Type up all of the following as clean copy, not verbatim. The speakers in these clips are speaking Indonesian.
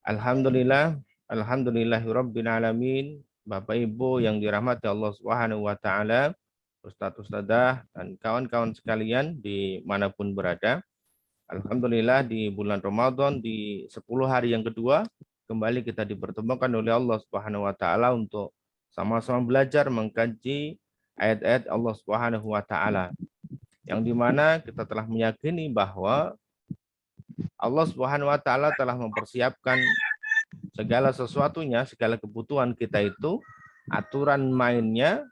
Alhamdulillah, alhamdulillahirabbil alamin. Bapak Ibu yang dirahmati Allah Subhanahu wa taala, ustadz-ustadzah dan kawan-kawan sekalian dimanapun berada. Alhamdulillah di bulan Ramadan di 10 hari yang kedua kembali kita dipertemukan oleh Allah Subhanahu wa taala untuk sama-sama belajar mengkaji ayat-ayat Allah Subhanahu wa taala. Yang dimana kita telah meyakini bahwa Allah Subhanahu wa taala telah mempersiapkan segala sesuatunya, segala kebutuhan kita itu, aturan mainnya,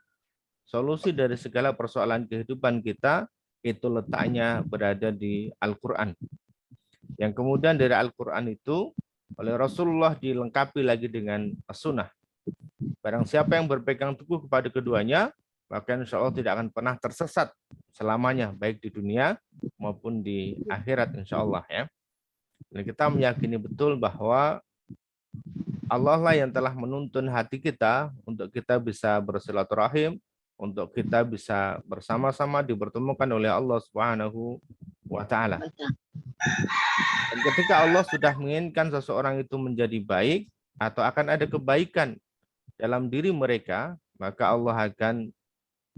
solusi dari segala persoalan kehidupan kita, itu letaknya berada di Al-Quran. Yang kemudian dari Al-Quran itu, oleh Rasulullah dilengkapi lagi dengan As-Sunnah. Barang siapa yang berpegang teguh kepada keduanya, maka insya Allah tidak akan pernah tersesat selamanya, baik di dunia maupun di akhirat insya Allah ya. Dan kita meyakini betul bahwa Allah lah yang telah menuntun hati kita untuk kita bisa bersilaturahim, untuk kita bisa bersama-sama dipertemukan oleh Allah Subhanahu wa taala. Dan ketika Allah sudah menginginkan seseorang itu menjadi baik atau akan ada kebaikan dalam diri mereka, maka Allah akan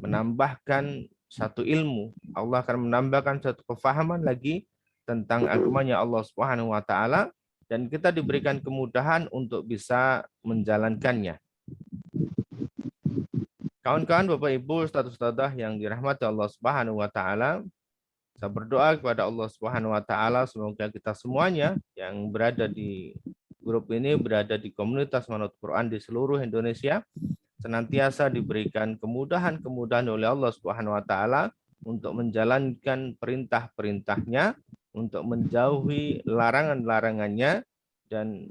menambahkan satu ilmu, Allah akan menambahkan satu kefahaman lagi tentang agamanya Allah Subhanahu wa taala, dan kita diberikan kemudahan untuk bisa menjalankannya. Kawan-kawan, Bapak Ibu, ustadz-ustadzah yang dirahmati Allah Subhanahu wa taala, saya berdoa kepada Allah Subhanahu wa taala semoga kita semuanya yang berada di grup ini, berada di komunitas Manut Quran di seluruh Indonesia, senantiasa diberikan kemudahan-kemudahan oleh Allah Subhanahu wa taala untuk menjalankan perintah-perintahnya, untuk menjauhi larangan-larangannya, dan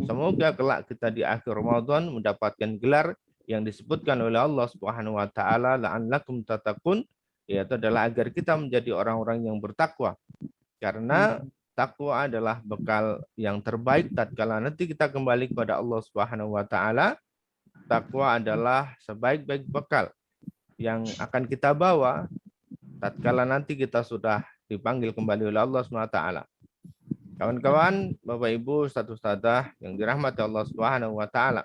semoga kelak kita di akhir Ramadan mendapatkan gelar yang disebutkan oleh Allah Subhanahu wa taala la'allakum tattaqun, yaitu adalah agar kita menjadi orang-orang yang bertakwa. Karena takwa adalah bekal yang terbaik tatkala nanti kita kembali kepada Allah Subhanahu wa taala. Takwa adalah sebaik-baik bekal yang akan kita bawa tatkala nanti kita sudah dipanggil kembali oleh Allah SWT. Kawan-kawan, Bapak Ibu, ustadz-ustadzah yang dirahmati Allah Subhanahu wa taala,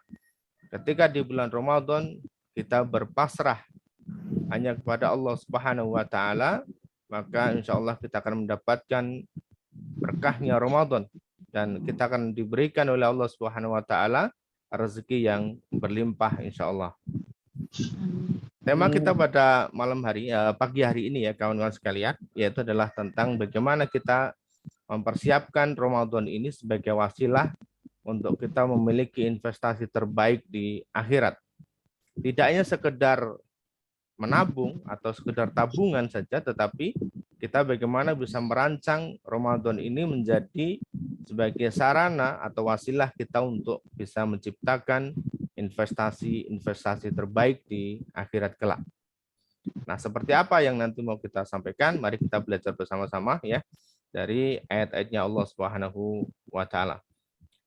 ketika di bulan Ramadan kita berpasrah hanya kepada Allah Subhanahu wa taala, maka insya Allah kita akan mendapatkan berkahnya Ramadan dan kita akan diberikan oleh Allah Subhanahu wa taala rezeki yang berlimpah insya Allah. Tema kita pada malam hari, pagi hari ini ya kawan-kawan sekalian, yaitu adalah tentang bagaimana kita mempersiapkan Ramadan ini sebagai wasilah untuk kita memiliki investasi terbaik di akhirat. Tidak hanya sekedar menabung atau sekedar tabungan saja, tetapi kita bagaimana bisa merancang Ramadan ini menjadi sebagai sarana atau wasilah kita untuk bisa menciptakan investasi-investasi terbaik di akhirat kelak. Nah, seperti apa yang nanti mau kita sampaikan? Mari kita belajar bersama-sama ya dari ayat-ayatnya Allah Subhanahu wa taala.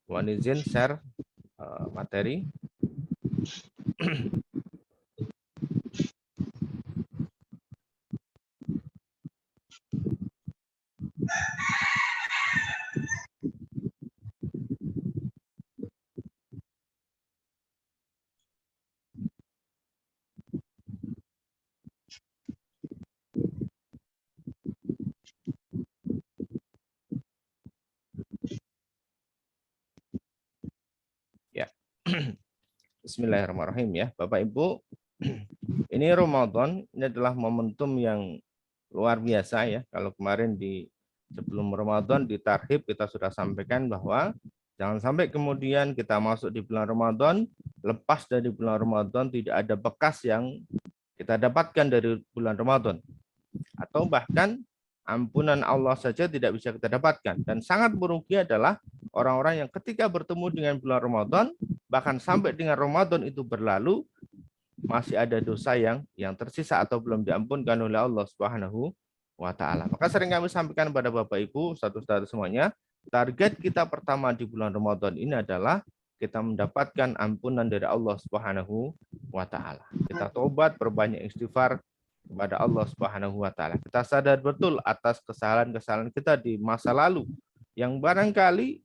Mohon izin share materi. Ya. Bismillahirrahmanirrahim ya. Bapak Ibu, ini Ramadan, ini adalah momentum yang luar biasa ya. Kalau kemarin di sebelum Ramadan di Tarhib kita sudah sampaikan bahwa jangan sampai kemudian kita masuk di bulan Ramadan, lepas dari bulan Ramadan tidak ada bekas yang kita dapatkan dari bulan Ramadan. Atau bahkan ampunan Allah saja tidak bisa kita dapatkan. Dan sangat merugi adalah orang-orang yang ketika bertemu dengan bulan Ramadan, bahkan sampai dengan Ramadan itu berlalu, masih ada dosa yang tersisa atau belum diampunkan oleh Allah Subhanahu wa taala. Maka sering kami sampaikan pada Bapak Ibu, satu-satu semuanya, target kita pertama di bulan Ramadan ini adalah kita mendapatkan ampunan dari Allah Subhanahu wa taala. Kita tobat, berbanyak istighfar kepada Allah Subhanahu wa taala. Kita sadar betul atas kesalahan-kesalahan kita di masa lalu yang barangkali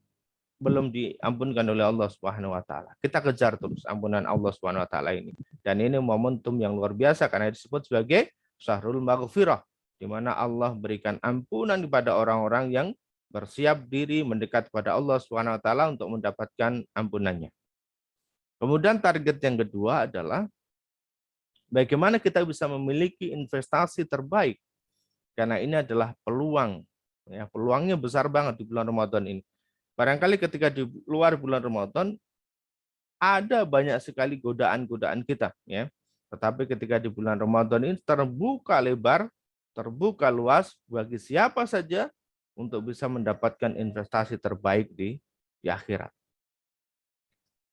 belum diampunkan oleh Allah Subhanahu wa taala. Kita kejar terus ampunan Allah Subhanahu wa taala ini. Dan ini momentum yang luar biasa karena disebut sebagai Syahrul Maghfirah, di mana Allah berikan ampunan kepada orang-orang yang bersiap diri mendekat kepada Allah Subhanahu wa taala untuk mendapatkan ampunannya. Kemudian target yang kedua adalah bagaimana kita bisa memiliki investasi terbaik, karena ini adalah peluang. Ya, peluangnya besar banget di bulan Ramadan ini. Barangkali ketika di luar bulan Ramadan ada banyak sekali godaan-godaan kita, ya. Tetapi ketika di bulan Ramadan ini terbuka lebar, terbuka luas bagi siapa saja untuk bisa mendapatkan investasi terbaik di akhirat.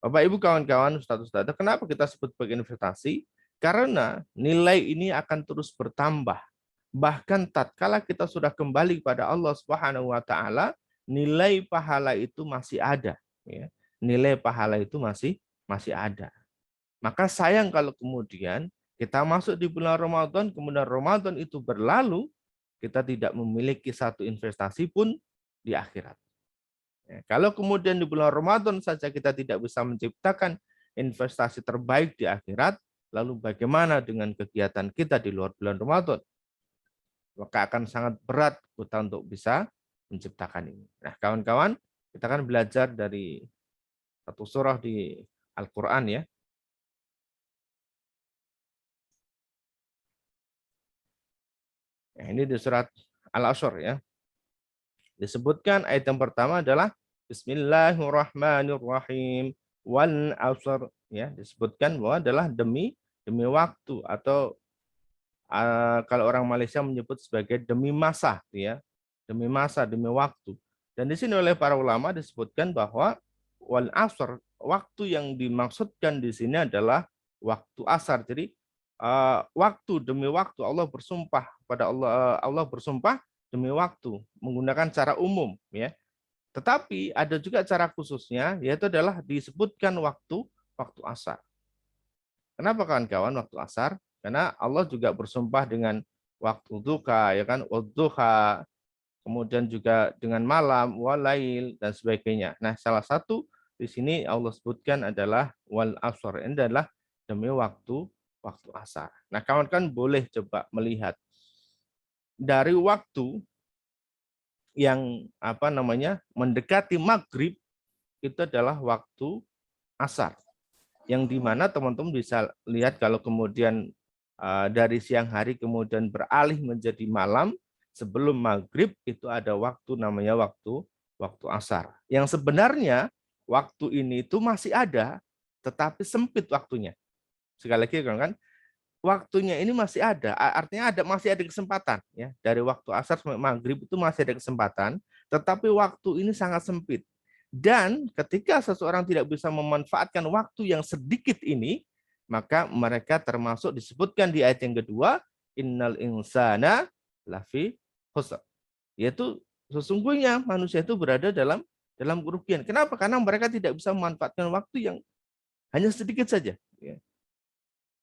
Bapak Ibu kawan-kawan, ustaz-ustaz, kenapa kita sebut sebagai investasi? Karena nilai ini akan terus bertambah. Bahkan tatkala kita sudah kembali pada Allah Subhanahu wa taala, nilai pahala itu masih ada, ya. Nilai pahala itu masih ada. Maka sayang kalau kemudian kita masuk di bulan Ramadan, kemudian Ramadan itu berlalu, kita tidak memiliki satu investasi pun di akhirat. Ya, kalau kemudian di bulan Ramadan saja kita tidak bisa menciptakan investasi terbaik di akhirat, lalu bagaimana dengan kegiatan kita di luar bulan Ramadan? Maka akan sangat berat kita untuk bisa menciptakan ini. Nah, kawan-kawan, kita akan belajar dari satu surah di Al-Quran, ya. Nah, ini di surat Al-Asyr, ya. Disebutkan ayat yang pertama adalah Bismillahirrahmanirrahim wal 'ashr, ya. Disebutkan bahwa adalah demi waktu, atau kalau orang Malaysia menyebut sebagai demi masa, ya, demi masa, demi waktu. Dan di sini oleh para ulama disebutkan bahwa wal asr, waktu yang dimaksudkan di sini adalah waktu asar. Jadi waktu demi waktu, Allah bersumpah pada Allah bersumpah demi waktu menggunakan cara umum, ya. Tetapi ada juga cara khususnya, yaitu adalah disebutkan waktu asar. Kenapa kawan-kawan waktu asar? Karena Allah juga bersumpah dengan waktu duha, ya kan, wadduha, kemudian juga dengan malam, walail, dan sebagainya. Nah, salah satu di sini Allah sebutkan adalah wal asr, ini adalah demi waktu asar. Nah, kawan-kawan boleh coba melihat dari waktu yang mendekati maghrib, itu adalah waktu asar, yang dimana teman-teman bisa lihat kalau kemudian dari siang hari kemudian beralih menjadi malam sebelum maghrib, itu ada waktu namanya waktu asar. Yang sebenarnya waktu ini itu masih ada, tetapi sempit waktunya. Sekali lagi kan, waktunya ini masih ada, artinya masih ada kesempatan, ya. Dari waktu asar sampai maghrib itu masih ada kesempatan, tetapi waktu ini sangat sempit. Dan ketika seseorang tidak bisa memanfaatkan waktu yang sedikit ini, maka mereka termasuk disebutkan di ayat yang kedua, innal insana lafi khusr, yaitu sesungguhnya manusia itu berada dalam kerugian. Kenapa? Karena mereka tidak bisa memanfaatkan waktu yang hanya sedikit saja, ya.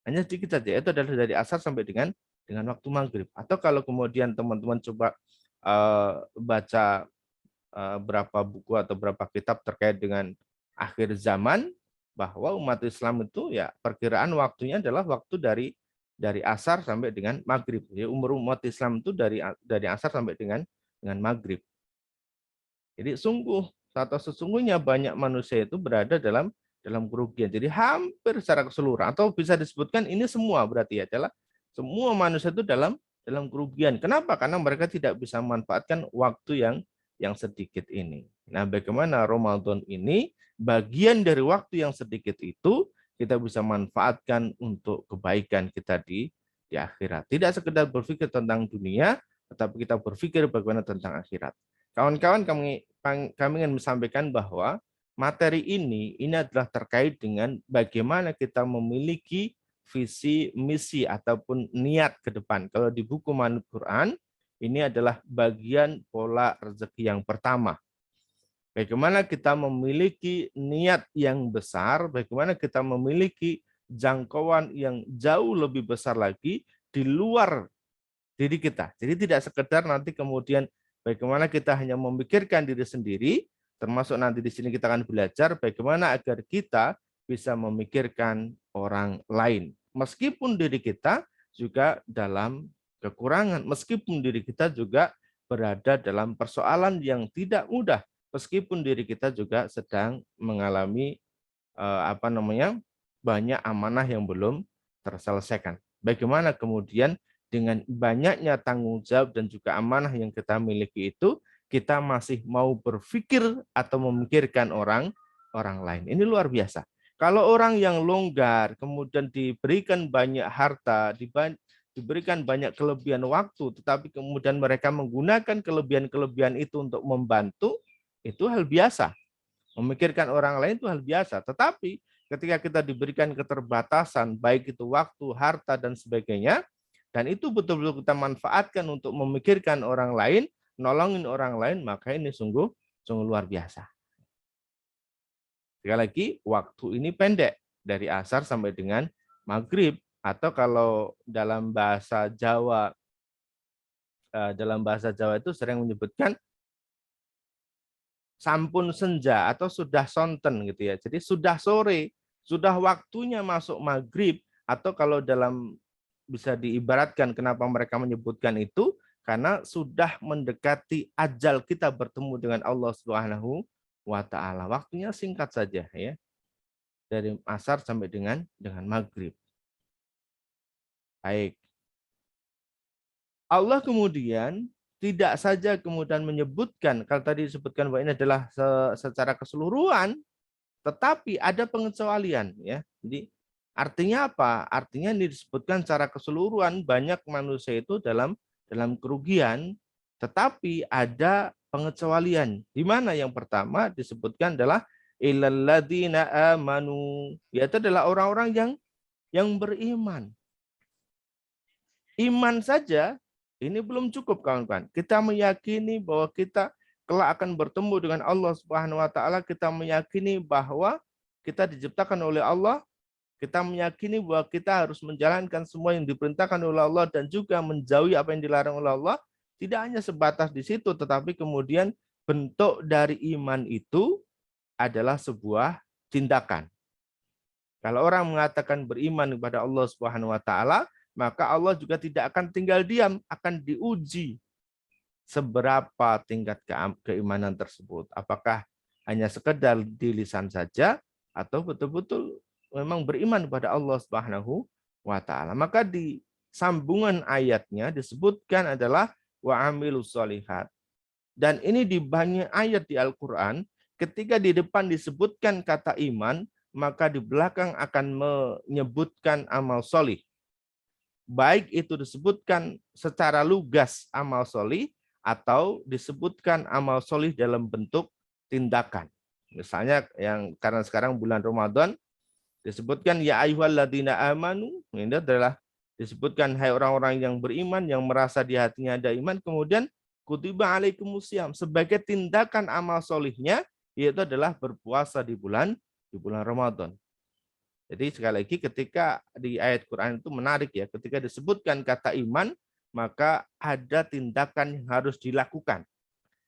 Hanya sedikit saja, itu adalah dari asar sampai dengan waktu maghrib. Atau kalau kemudian teman-teman coba baca berapa buku atau berapa kitab terkait dengan akhir zaman, bahwa umat Islam itu, ya, perkiraan waktunya adalah waktu dari asar sampai dengan maghrib. Jadi umur umat Islam itu dari asar sampai dengan maghrib. Jadi sesungguhnya banyak manusia itu berada dalam kerugian. Jadi hampir secara keseluruhan, atau bisa disebutkan ini semua berarti adalah semua manusia itu dalam kerugian. Kenapa? Karena mereka tidak bisa memanfaatkan waktu yang sedikit ini. Nah, bagaimana Ramadan ini bagian dari waktu yang sedikit itu kita bisa manfaatkan untuk kebaikan kita di akhirat. Tidak sekedar berpikir tentang dunia, tetapi kita berpikir bagaimana tentang akhirat. Kawan-kawan, kami ingin menyampaikan bahwa materi ini adalah terkait dengan bagaimana kita memiliki visi, misi, ataupun niat ke depan. Kalau di buku Manut Quran, ini adalah bagian pola rezeki yang pertama. Bagaimana kita memiliki niat yang besar, bagaimana kita memiliki jangkauan yang jauh lebih besar lagi di luar diri kita. Jadi tidak sekedar nanti kemudian bagaimana kita hanya memikirkan diri sendiri, Termasuk nanti di sini kita akan belajar bagaimana agar kita bisa memikirkan orang lain. Meskipun diri kita juga dalam kekurangan, meskipun diri kita juga berada dalam persoalan yang tidak mudah, meskipun diri kita juga sedang mengalami banyak amanah yang belum terselesaikan. Bagaimana kemudian dengan banyaknya tanggung jawab dan juga amanah yang kita miliki itu, kita masih mau berpikir atau memikirkan orang lain. Ini luar biasa. Kalau orang yang longgar, kemudian diberikan banyak harta, diberikan banyak kelebihan waktu, tetapi kemudian mereka menggunakan kelebihan-kelebihan itu untuk membantu, itu hal biasa. Memikirkan orang lain itu hal biasa. Tetapi ketika kita diberikan keterbatasan, baik itu waktu, harta, dan sebagainya, dan itu betul-betul kita manfaatkan untuk memikirkan orang lain, nolongin orang lain, maka ini sungguh luar biasa. Sekali lagi, waktu ini pendek, dari asar sampai dengan maghrib, atau kalau dalam bahasa Jawa itu sering menyebutkan sampun senja atau sudah sonten gitu ya. Jadi sudah sore, sudah waktunya masuk maghrib, atau kalau dalam bisa diibaratkan kenapa mereka menyebutkan itu, karena sudah mendekati ajal kita bertemu dengan Allah Subhanahu wa taala. Waktunya singkat saja ya. Dari asar sampai dengan maghrib. Baik. Allah kemudian tidak saja kemudian menyebutkan, kalau tadi disebutkan bahwa ini adalah secara keseluruhan, tetapi ada pengecualian ya. Jadi artinya apa? Artinya ini disebutkan secara keseluruhan, banyak manusia itu dalam kerugian, tetapi ada pengecualian. Di mana yang pertama disebutkan adalah illalladzina amanu, yaitu adalah orang-orang yang beriman. Iman saja ini belum cukup, kawan-kawan. Kita meyakini bahwa kita kelak akan bertemu dengan Allah Subhanahu wa taala, kita meyakini bahwa kita diciptakan oleh Allah, kita meyakini bahwa kita harus menjalankan semua yang diperintahkan oleh Allah dan juga menjauhi apa yang dilarang oleh Allah. Tidak hanya sebatas di situ, tetapi kemudian bentuk dari iman itu adalah sebuah tindakan. Kalau orang mengatakan beriman kepada Allah Subhanahu wa taala, maka Allah juga tidak akan tinggal diam, akan diuji seberapa tingkat keimanan tersebut. Apakah hanya sekedar di lisan saja atau betul-betul memang beriman kepada Allah Subhanahu wa taala. Maka di sambungan ayatnya disebutkan adalah wa amilus solihat. Dan ini di banyak ayat di Al-Qur'an, ketika di depan disebutkan kata iman, maka di belakang akan menyebutkan amal solih. Baik itu disebutkan secara lugas amal solih, atau disebutkan amal solih dalam bentuk tindakan. Misalnya yang karena sekarang bulan Ramadan, disebutkan ya ayyuhalladzina amanu, ini adalah disebutkan hai orang-orang yang beriman, yang merasa di hatinya ada iman, kemudian kutiba alaikumusiyam, sebagai tindakan amal solihnya, yaitu adalah berpuasa di bulan Ramadan. Jadi sekali lagi ketika di ayat Quran itu menarik ya, ketika disebutkan kata iman, maka ada tindakan yang harus dilakukan,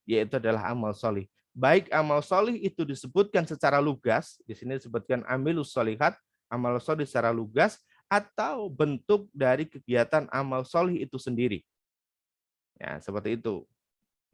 yaitu adalah amal solih. Baik amal solih itu disebutkan secara lugas, di sini disebutkan amilus solihat, amal solih secara lugas, atau bentuk dari kegiatan amal solih itu sendiri. Ya, seperti itu.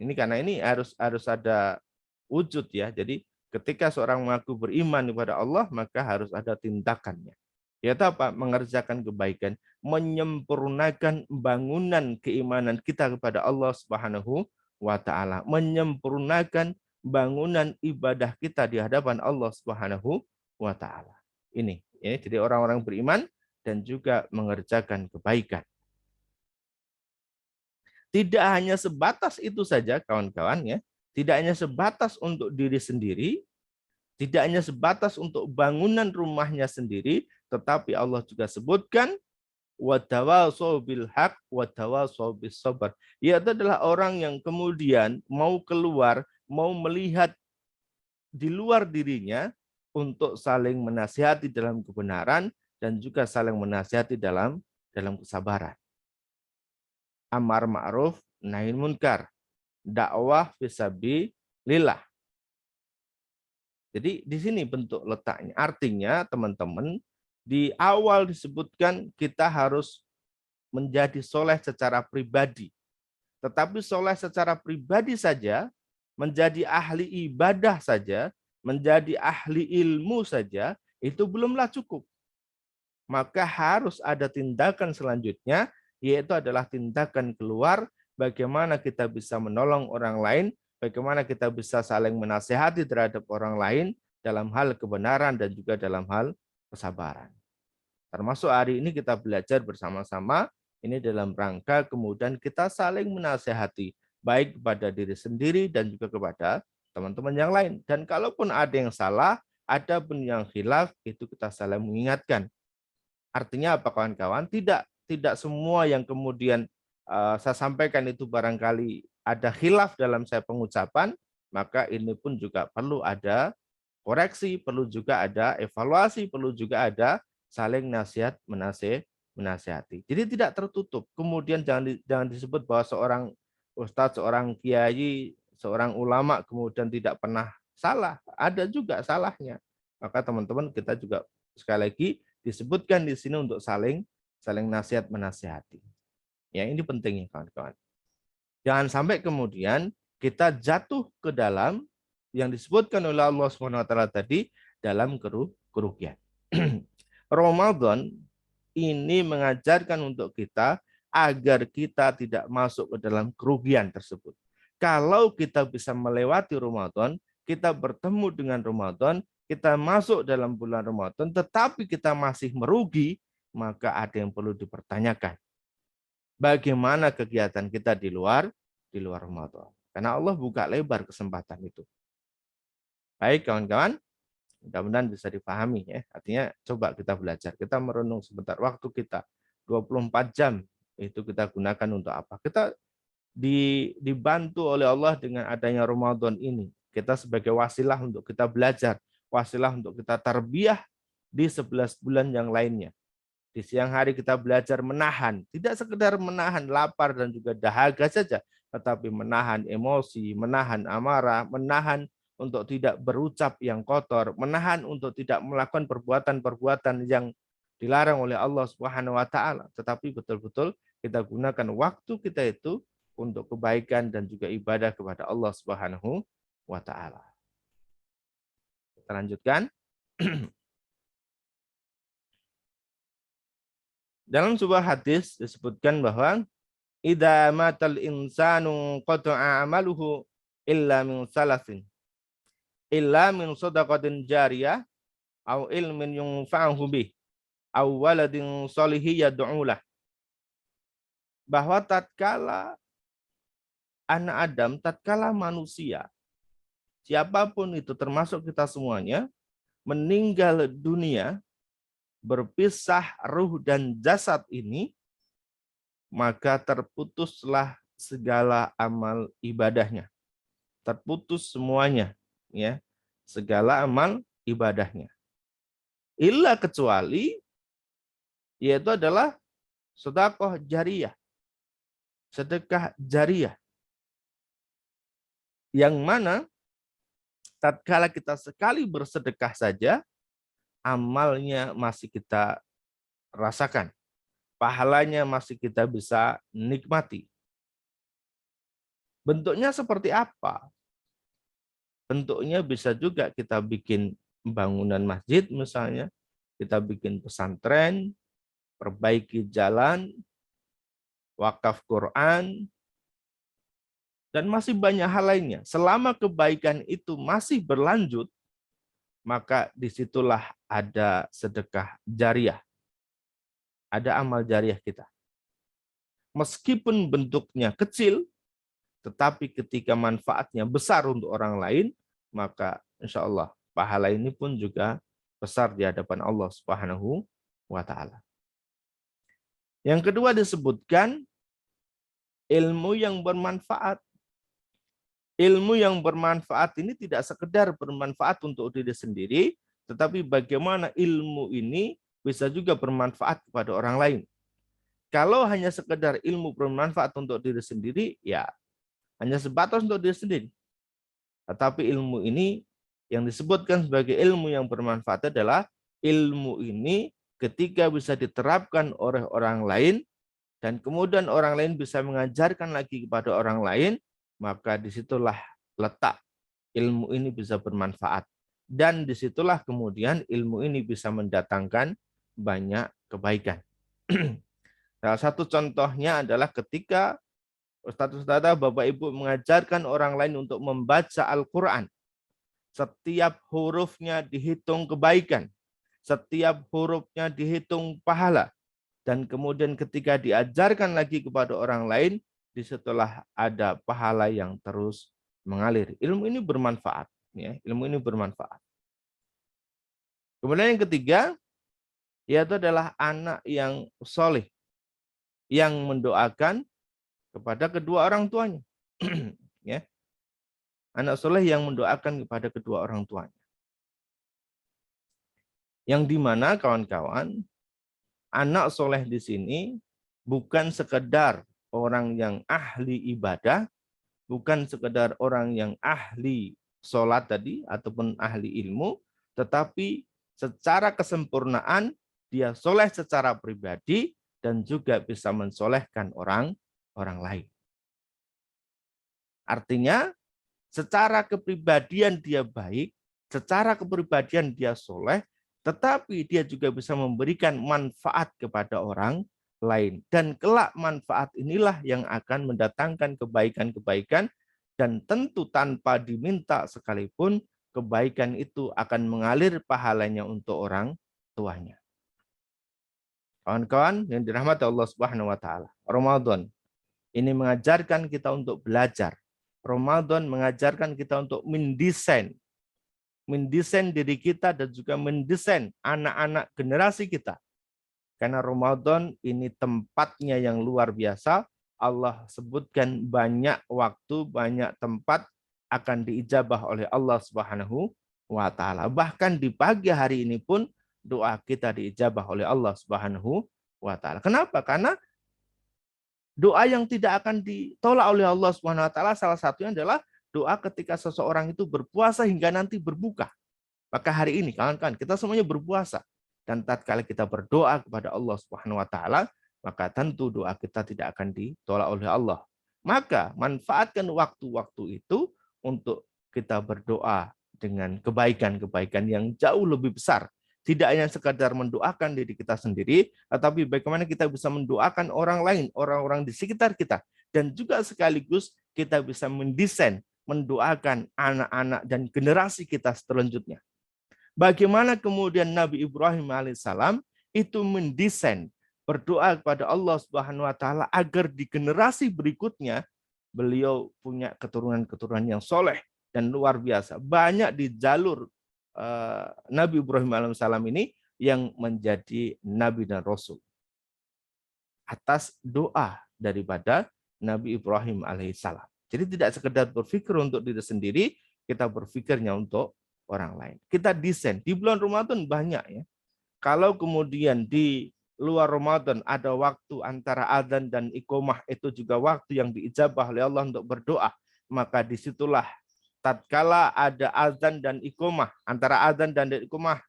Ini karena ini harus ada wujud ya. Jadi ketika seorang mengaku beriman kepada Allah, maka harus ada tindakannya. Yaitu apa? Mengerjakan kebaikan, menyempurnakan bangunan keimanan kita kepada Allah Subhanahu wa taala, menyempurnakan bangunan ibadah kita di hadapan Allah Subhanahu wa taala. Ini ya, jadi orang-orang beriman dan juga mengerjakan kebaikan. Tidak hanya sebatas itu saja, kawan-kawan ya. Tidak hanya sebatas untuk diri sendiri, tidak hanya sebatas untuk bangunan rumahnya sendiri, tetapi Allah juga sebutkan watawasau bil haq watawasau bis sabar. Yaitu adalah orang yang kemudian mau keluar, mau melihat di luar dirinya untuk saling menasihati dalam kebenaran dan juga saling menasihati dalam kesabaran. Amar ma'ruf nahi munkar, dakwah fisabilillah. Jadi di sini bentuk letaknya. Artinya teman-teman, di awal disebutkan kita harus menjadi soleh secara pribadi. Tetapi soleh secara pribadi saja, menjadi ahli ibadah saja, menjadi ahli ilmu saja, itu belumlah cukup. Maka harus ada tindakan selanjutnya, yaitu adalah tindakan keluar, bagaimana kita bisa menolong orang lain, bagaimana kita bisa saling menasehati terhadap orang lain dalam hal kebenaran dan juga dalam hal kesabaran. Termasuk hari ini kita belajar bersama-sama, ini dalam rangka kemudian kita saling menasehati, baik kepada diri sendiri dan juga kepada teman-teman yang lain. Dan kalaupun ada yang salah, ada pun yang khilaf, itu kita saling mengingatkan. Artinya apa kawan-kawan? Tidak semua yang kemudian saya sampaikan itu barangkali ada khilaf dalam saya pengucapan, maka ini pun juga perlu ada koreksi, perlu juga ada evaluasi, perlu juga ada saling nasihat menasihati. Jadi tidak tertutup. Kemudian jangan disebut bahwa seorang ustadz, seorang kiai, seorang ulama kemudian tidak pernah salah. Ada juga salahnya. Maka teman-teman kita juga sekali lagi disebutkan di sini untuk saling nasihat menasihati. Ya, ini pentingnya kawan-kawan. Jangan sampai kemudian kita jatuh ke dalam yang disebutkan oleh Allah SWT tadi dalam kerugian. Ramadan ini mengajarkan untuk kita agar kita tidak masuk ke dalam kerugian tersebut. Kalau kita bisa melewati Ramadan, kita bertemu dengan Ramadan, kita masuk dalam bulan Ramadan, tetapi kita masih merugi, maka ada yang perlu dipertanyakan. Bagaimana kegiatan kita di luar Ramadan? Karena Allah buka lebar kesempatan itu. Baik kawan-kawan, mudah-mudahan bisa dipahami ya. Artinya coba kita belajar, kita merenung sebentar, waktu kita 24 jam itu kita gunakan untuk apa? Kita dibantu oleh Allah dengan adanya Ramadan ini. Kita sebagai wasilah untuk kita belajar, wasilah untuk kita tarbiyah di 11 bulan yang lainnya. Di siang hari kita belajar menahan, tidak sekedar menahan lapar dan juga dahaga saja, tetapi menahan emosi, menahan amarah, menahan untuk tidak berucap yang kotor, menahan untuk tidak melakukan perbuatan-perbuatan yang dilarang oleh Allah Subhanahu wa taala, tetapi betul-betul kita gunakan waktu kita itu untuk kebaikan dan juga ibadah kepada Allah Subhanahu wa taala. Kita lanjutkan. Dalam sebuah hadis disebutkan bahwa idza matal insanu qata'a amaluhu illa min salasin, illa min shadaqatin jariyah au ilmin yunfa'uhu bih au waladin shalihin yad'u lah. Bahwa tatkala anak Adam, tatkala manusia, siapapun itu termasuk kita semuanya, meninggal dunia, berpisah ruh dan jasad ini, maka terputuslah segala amal ibadahnya. Terputus semuanya, ya, segala amal ibadahnya. Illa kecuali, yaitu adalah sedekah jariyah. Sedekah jariyah. Yang mana tatkala kita sekali bersedekah saja, amalnya masih kita rasakan. Pahalanya masih kita bisa nikmati. Bentuknya seperti apa? Bentuknya bisa juga kita bikin bangunan masjid misalnya, kita bikin pesantren, perbaiki jalan, wakaf Quran, dan masih banyak hal lainnya. Selama kebaikan itu masih berlanjut, maka disitulah ada sedekah jariah. Ada amal jariah kita. Meskipun bentuknya kecil, tetapi ketika manfaatnya besar untuk orang lain, maka insya Allah pahala ini pun juga besar di hadapan Allah Subhanahu wa taala. Yang kedua disebutkan ilmu yang bermanfaat. Ilmu yang bermanfaat ini tidak sekedar bermanfaat untuk diri sendiri, tetapi bagaimana ilmu ini bisa juga bermanfaat kepada orang lain. Kalau hanya sekedar ilmu bermanfaat untuk diri sendiri, ya hanya sebatas untuk diri sendiri. Tetapi ilmu ini Yang disebutkan sebagai ilmu yang bermanfaat adalah ilmu ini ketika bisa diterapkan oleh orang lain dan kemudian orang lain bisa mengajarkan lagi kepada orang lain, maka disitulah letak ilmu ini bisa bermanfaat. Dan disitulah kemudian ilmu ini bisa mendatangkan banyak kebaikan. Salah satu contohnya adalah ketika Ustadz-ustadzah, Bapak Ibu mengajarkan orang lain untuk membaca Al-Quran. Setiap hurufnya dihitung kebaikan. Setiap hurufnya dihitung pahala. Dan kemudian ketika diajarkan lagi kepada orang lain, disitulah ada pahala yang terus mengalir. Ilmu ini bermanfaat. Ya, ilmu ini bermanfaat. Kemudian yang ketiga, yaitu adalah anak yang soleh, yang mendoakan kepada kedua orang tuanya. Ya, anak soleh yang mendoakan kepada kedua orang tuanya. Yang dimana kawan-kawan, anak soleh di sini bukan sekedar orang yang ahli ibadah, bukan sekedar orang yang ahli sholat tadi ataupun ahli ilmu, tetapi secara kesempurnaan dia soleh secara pribadi dan juga bisa mensolehkan orang lain. Artinya secara kepribadian dia baik, secara kepribadian dia soleh, tetapi dia juga bisa memberikan manfaat kepada orang lain. Dan kelak manfaat inilah yang akan mendatangkan kebaikan-kebaikan, dan tentu tanpa diminta sekalipun, kebaikan itu akan mengalir pahalanya untuk orang tuanya. Kawan-kawan yang dirahmati Allah Subhanahu wa taala, Ramadan ini mengajarkan kita untuk belajar. Ramadan mengajarkan kita untuk mendesain diri kita dan juga mendesain anak-anak generasi kita. Karena Ramadan ini tempatnya yang luar biasa. Allah sebutkan banyak waktu, banyak tempat akan diijabah oleh Allah Subhanahu wa taala. Bahkan di pagi hari ini pun doa kita diijabah oleh Allah Subhanahu wa taala. Kenapa? Karena doa yang tidak akan ditolak oleh Allah Subhanahu wa taala salah satunya adalah doa ketika seseorang itu berpuasa hingga nanti berbuka. Maka hari ini kawan-kawan kita semuanya berpuasa, dan tatkala kita berdoa kepada Allah Subhanahu wa taala, maka tentu doa kita tidak akan ditolak oleh Allah. Maka manfaatkan waktu-waktu itu untuk kita berdoa dengan kebaikan-kebaikan yang jauh lebih besar. Tidak hanya sekadar mendoakan diri kita sendiri, tetapi bagaimana kita bisa mendoakan orang lain, orang-orang di sekitar kita. Dan juga sekaligus kita bisa mendesain, mendoakan anak-anak dan generasi kita selanjutnya. Bagaimana kemudian Nabi Ibrahim alaihissalam itu mendesain berdoa kepada Allah Subhanahu wa taala agar di generasi berikutnya beliau punya keturunan-keturunan yang soleh dan luar biasa. Banyak di jalur Nabi Ibrahim alaihissalam ini yang menjadi nabi dan rasul atas doa daripada Nabi Ibrahim alaihissalam. Jadi tidak sekedar berpikir untuk diri sendiri, kita berpikirnya untuk orang lain. Kita desain di bulan Ramadan banyak ya. Kalau kemudian di luar Ramadan ada waktu antara adzan dan iqomah, itu juga waktu yang diijabah oleh Allah untuk berdoa, maka disitulah tatkala ada azan dan iqomah, antara azan dan iqomah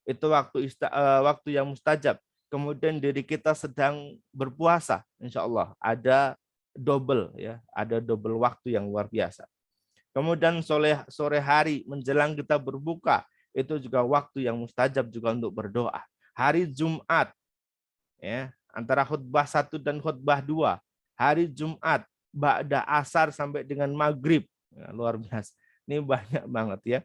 itu waktu yang mustajab. Kemudian diri kita sedang berpuasa, insya Allah ada double ya, ada double waktu yang luar biasa. Kemudian sore hari menjelang kita berbuka, itu juga waktu yang mustajab juga untuk berdoa. Hari Jumat ya, antara khutbah 1 dan khutbah 2, hari Jumat ba'da asar sampai dengan maghrib. Ya, luar biasa. Ini banyak banget ya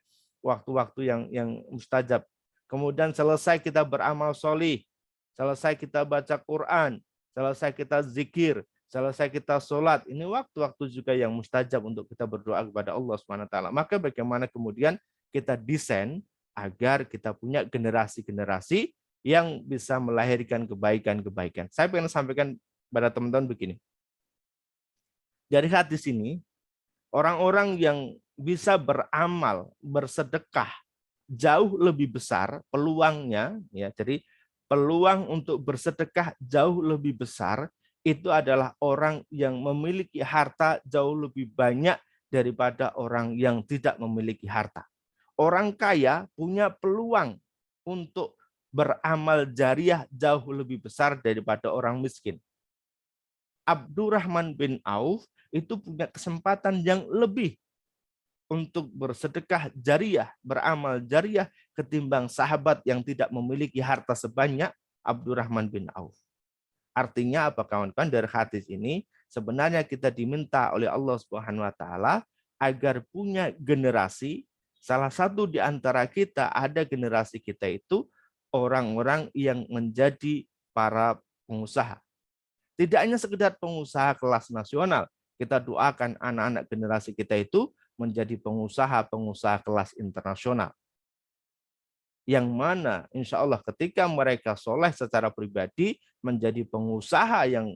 waktu-waktu yang mustajab. Kemudian selesai kita beramal solih, selesai kita baca Quran, selesai kita zikir, selesai kita sholat. Ini waktu-waktu juga yang mustajab untuk kita berdoa kepada Allah SWT. Maka bagaimana kemudian kita desain agar kita punya generasi-generasi yang bisa melahirkan kebaikan-kebaikan. Saya ingin sampaikan pada teman-teman begini. Dari hadis ini, orang-orang yang bisa beramal, bersedekah jauh lebih besar peluangnya ya. Jadi peluang untuk bersedekah jauh lebih besar itu adalah orang yang memiliki harta jauh lebih banyak daripada orang yang tidak memiliki harta. Orang kaya punya peluang untuk beramal jariah jauh lebih besar daripada orang miskin. Abdurrahman bin Auf itu punya kesempatan yang lebih untuk bersedekah jariah, beramal jariah ketimbang sahabat yang tidak memiliki harta sebanyak Abdurrahman bin Auf. Artinya apa kawan-kawan, dari hadis ini sebenarnya kita diminta oleh Allah Subhanahu wa taala agar punya generasi. Salah satu di antara kita, ada generasi kita itu orang-orang yang menjadi para pengusaha. Tidak hanya sekedar pengusaha kelas nasional, kita doakan anak-anak generasi kita itu menjadi pengusaha-pengusaha kelas internasional. Yang mana insya Allah ketika mereka soleh secara pribadi menjadi pengusaha yang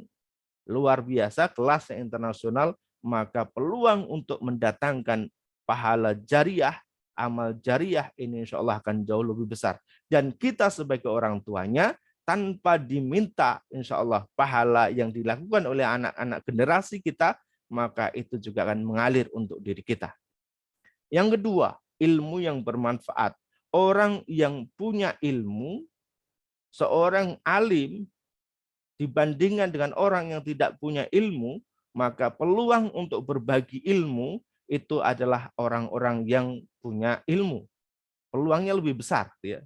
luar biasa, kelas internasional, maka peluang untuk mendatangkan pahala jariah, amal jariah ini insya Allah akan jauh lebih besar. Dan kita sebagai orang tuanya, tanpa diminta insya Allah pahala yang dilakukan oleh anak-anak generasi kita, maka itu juga akan mengalir untuk diri kita. Yang kedua, ilmu yang bermanfaat. Orang yang punya ilmu, seorang alim, dibandingkan dengan orang yang tidak punya ilmu, maka peluang untuk berbagi ilmu itu adalah orang-orang yang punya ilmu. Peluangnya lebih besar. Ya.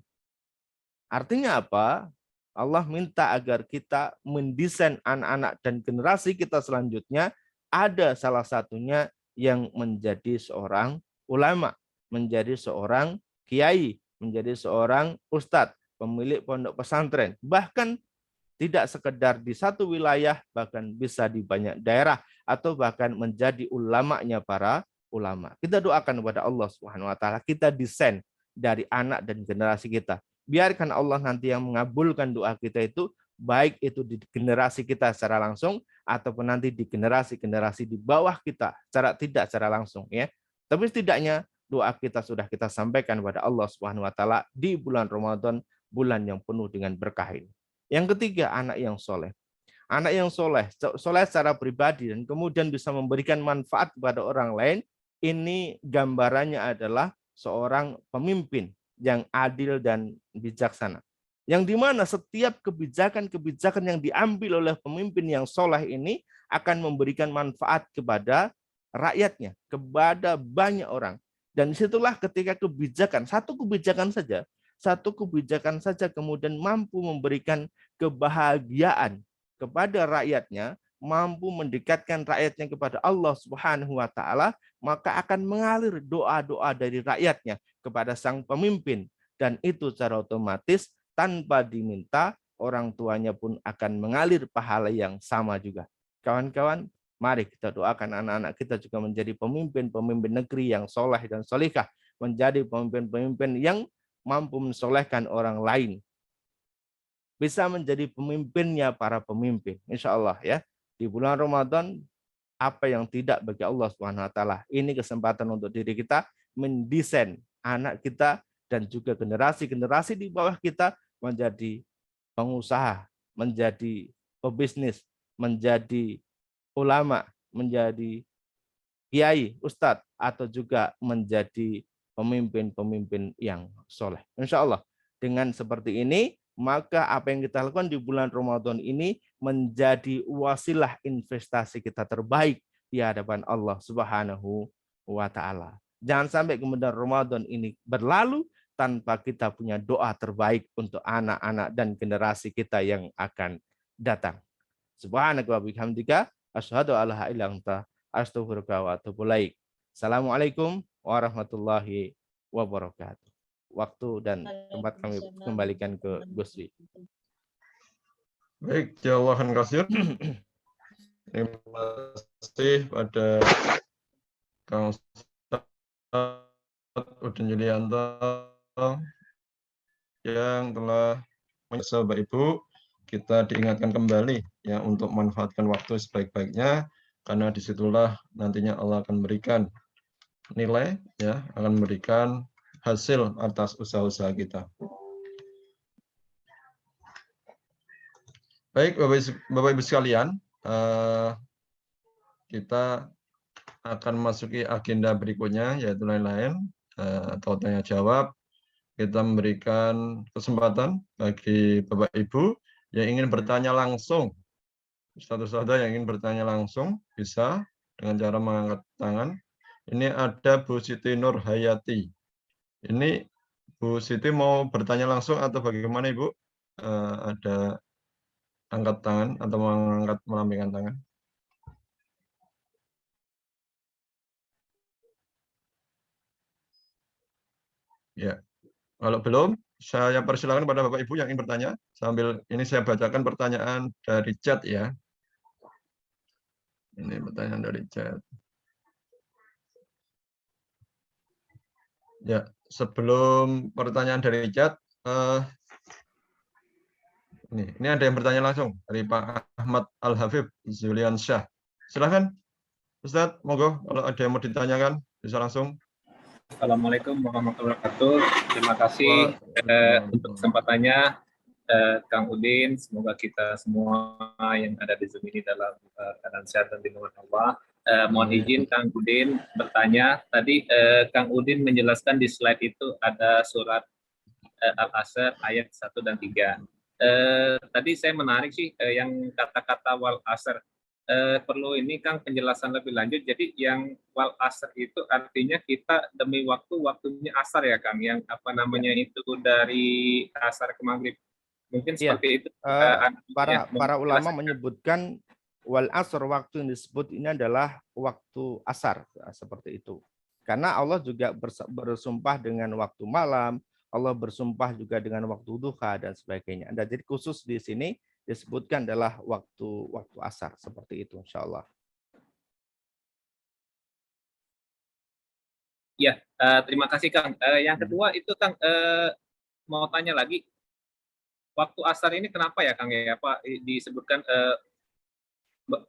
Artinya apa? Allah minta agar kita mendesain anak-anak dan generasi kita selanjutnya, ada salah satunya yang menjadi seorang ulama, menjadi seorang kiai, menjadi seorang ustadz, pemilik pondok pesantren. Bahkan tidak sekedar di satu wilayah, bahkan bisa di banyak daerah, atau bahkan menjadi ulamanya para ulama. Kita doakan kepada Allah Subhanahu wa taala, kita desain dari anak dan generasi kita. Biarkan Allah nanti yang mengabulkan doa kita itu, baik itu di generasi kita secara langsung ataupun nanti di generasi-generasi di bawah kita secara langsung ya. Tapi setidaknya doa kita sudah kita sampaikan kepada Allah Subhanahu wa taala di bulan Ramadan, bulan yang penuh dengan berkah ini. Yang ketiga, anak yang soleh. Anak yang soleh secara pribadi dan kemudian bisa memberikan manfaat kepada orang lain, ini gambarannya adalah seorang pemimpin yang adil dan bijaksana. Yang dimana setiap kebijakan-kebijakan yang diambil oleh pemimpin yang soleh ini akan memberikan manfaat kepada rakyatnya, kepada banyak orang. Dan disitulah ketika satu kebijakan saja kemudian mampu memberikan kebahagiaan kepada rakyatnya, mampu mendekatkan rakyatnya kepada Allah Subhanahu wa taala, maka akan mengalir doa-doa dari rakyatnya kepada sang pemimpin, dan itu secara otomatis tanpa diminta orang tuanya pun akan mengalir pahala yang sama juga. Kawan-kawan, mari kita doakan anak-anak kita juga menjadi pemimpin-pemimpin negeri yang soleh dan solihah, menjadi pemimpin-pemimpin yang mampu mensolehkan orang lain, bisa menjadi pemimpinnya para pemimpin. Insya Allah ya, di bulan Ramadan, apa yang tidak bagi Allah Subhanahu wa taala. Ini kesempatan untuk diri kita mendesain anak kita dan juga generasi-generasi di bawah kita menjadi pengusaha, menjadi pebisnis, menjadi ulama, menjadi kiai, ustadz, atau juga menjadi pemimpin-pemimpin yang soleh. Insya Allah dengan seperti ini, maka apa yang kita lakukan di bulan Ramadan ini menjadi wasilah investasi kita terbaik di hadapan Allah Subhanahu wa taala. Jangan sampai kemudian Ramadan ini berlalu tanpa kita punya doa terbaik untuk anak-anak dan generasi kita yang akan datang. Subhanaka wa bihamdika asyhadu an la ilaha illa anta astaghfiruka wa atubu ilaik. Assalamualaikum warahmatullahi wabarakatuh. Waktu dan tempat kami kembalikan ke Gusri. Baik, jazakallahu khairan. Terima kasih pada Kang Ustadz Udin Yulianto yang telah menyapa Bapak Ibu. Kita diingatkan kembali ya untuk manfaatkan waktu sebaik-baiknya, karena disitulah nantinya Allah akan memberikan nilai ya, akan memberikan hasil atas usaha-usaha kita. Baik, Bapak Ibu sekalian, kita akan memasuki agenda berikutnya, yaitu lain-lain. atau tanya jawab. Kita memberikan kesempatan bagi Bapak Ibu yang ingin bertanya langsung. Ustadz-ustadzah yang ingin bertanya langsung bisa dengan cara mengangkat tangan. Ini ada Bu Siti Nur Hayati. Ini Bu Siti mau bertanya langsung atau bagaimana Ibu? Ada angkat tangan atau melambaikan tangan? Ya, kalau belum, saya persilakan pada Bapak Ibu yang ingin bertanya. Sambil ini saya bacakan pertanyaan dari chat ya. Ini pertanyaan dari chat. Ya, sebelum pertanyaan dari chat, ini ada yang bertanya langsung dari Pak Ahmad Al-Hafib Zulian Syah. Silahkan, Ustadz, monggo kalau ada yang mau ditanyakan bisa langsung. Assalamualaikum warahmatullahi wabarakatuh. Terima kasih untuk kesempatannya, Kang Udin. Semoga kita semua yang ada di Zoom ini dalam keadaan sehat dan lindungan Allah. Mohon izin Kang Udin bertanya. Tadi Kang Udin menjelaskan di slide itu ada surat Al-Asr ayat 1 dan 3. Tadi saya menarik sih yang kata-kata wal asr. Perlu ini Kang penjelasan lebih lanjut. Jadi yang wal asr itu artinya kita demi waktunya asar ya Kang, yang apa namanya itu dari asar ke maghrib. Mungkin seperti itu. Para ulama menyebutkan wal asr, waktu yang disebut ini adalah waktu asar, seperti itu. Karena Allah juga bersumpah dengan waktu malam, Allah bersumpah juga dengan waktu duha dan sebagainya. Dan jadi khusus di sini disebutkan adalah waktu asar, seperti itu insyaallah. Ya, terima kasih Kang. Yang kedua itu Kang, mau tanya lagi, waktu asar ini kenapa ya Kang ya Pak disebutkan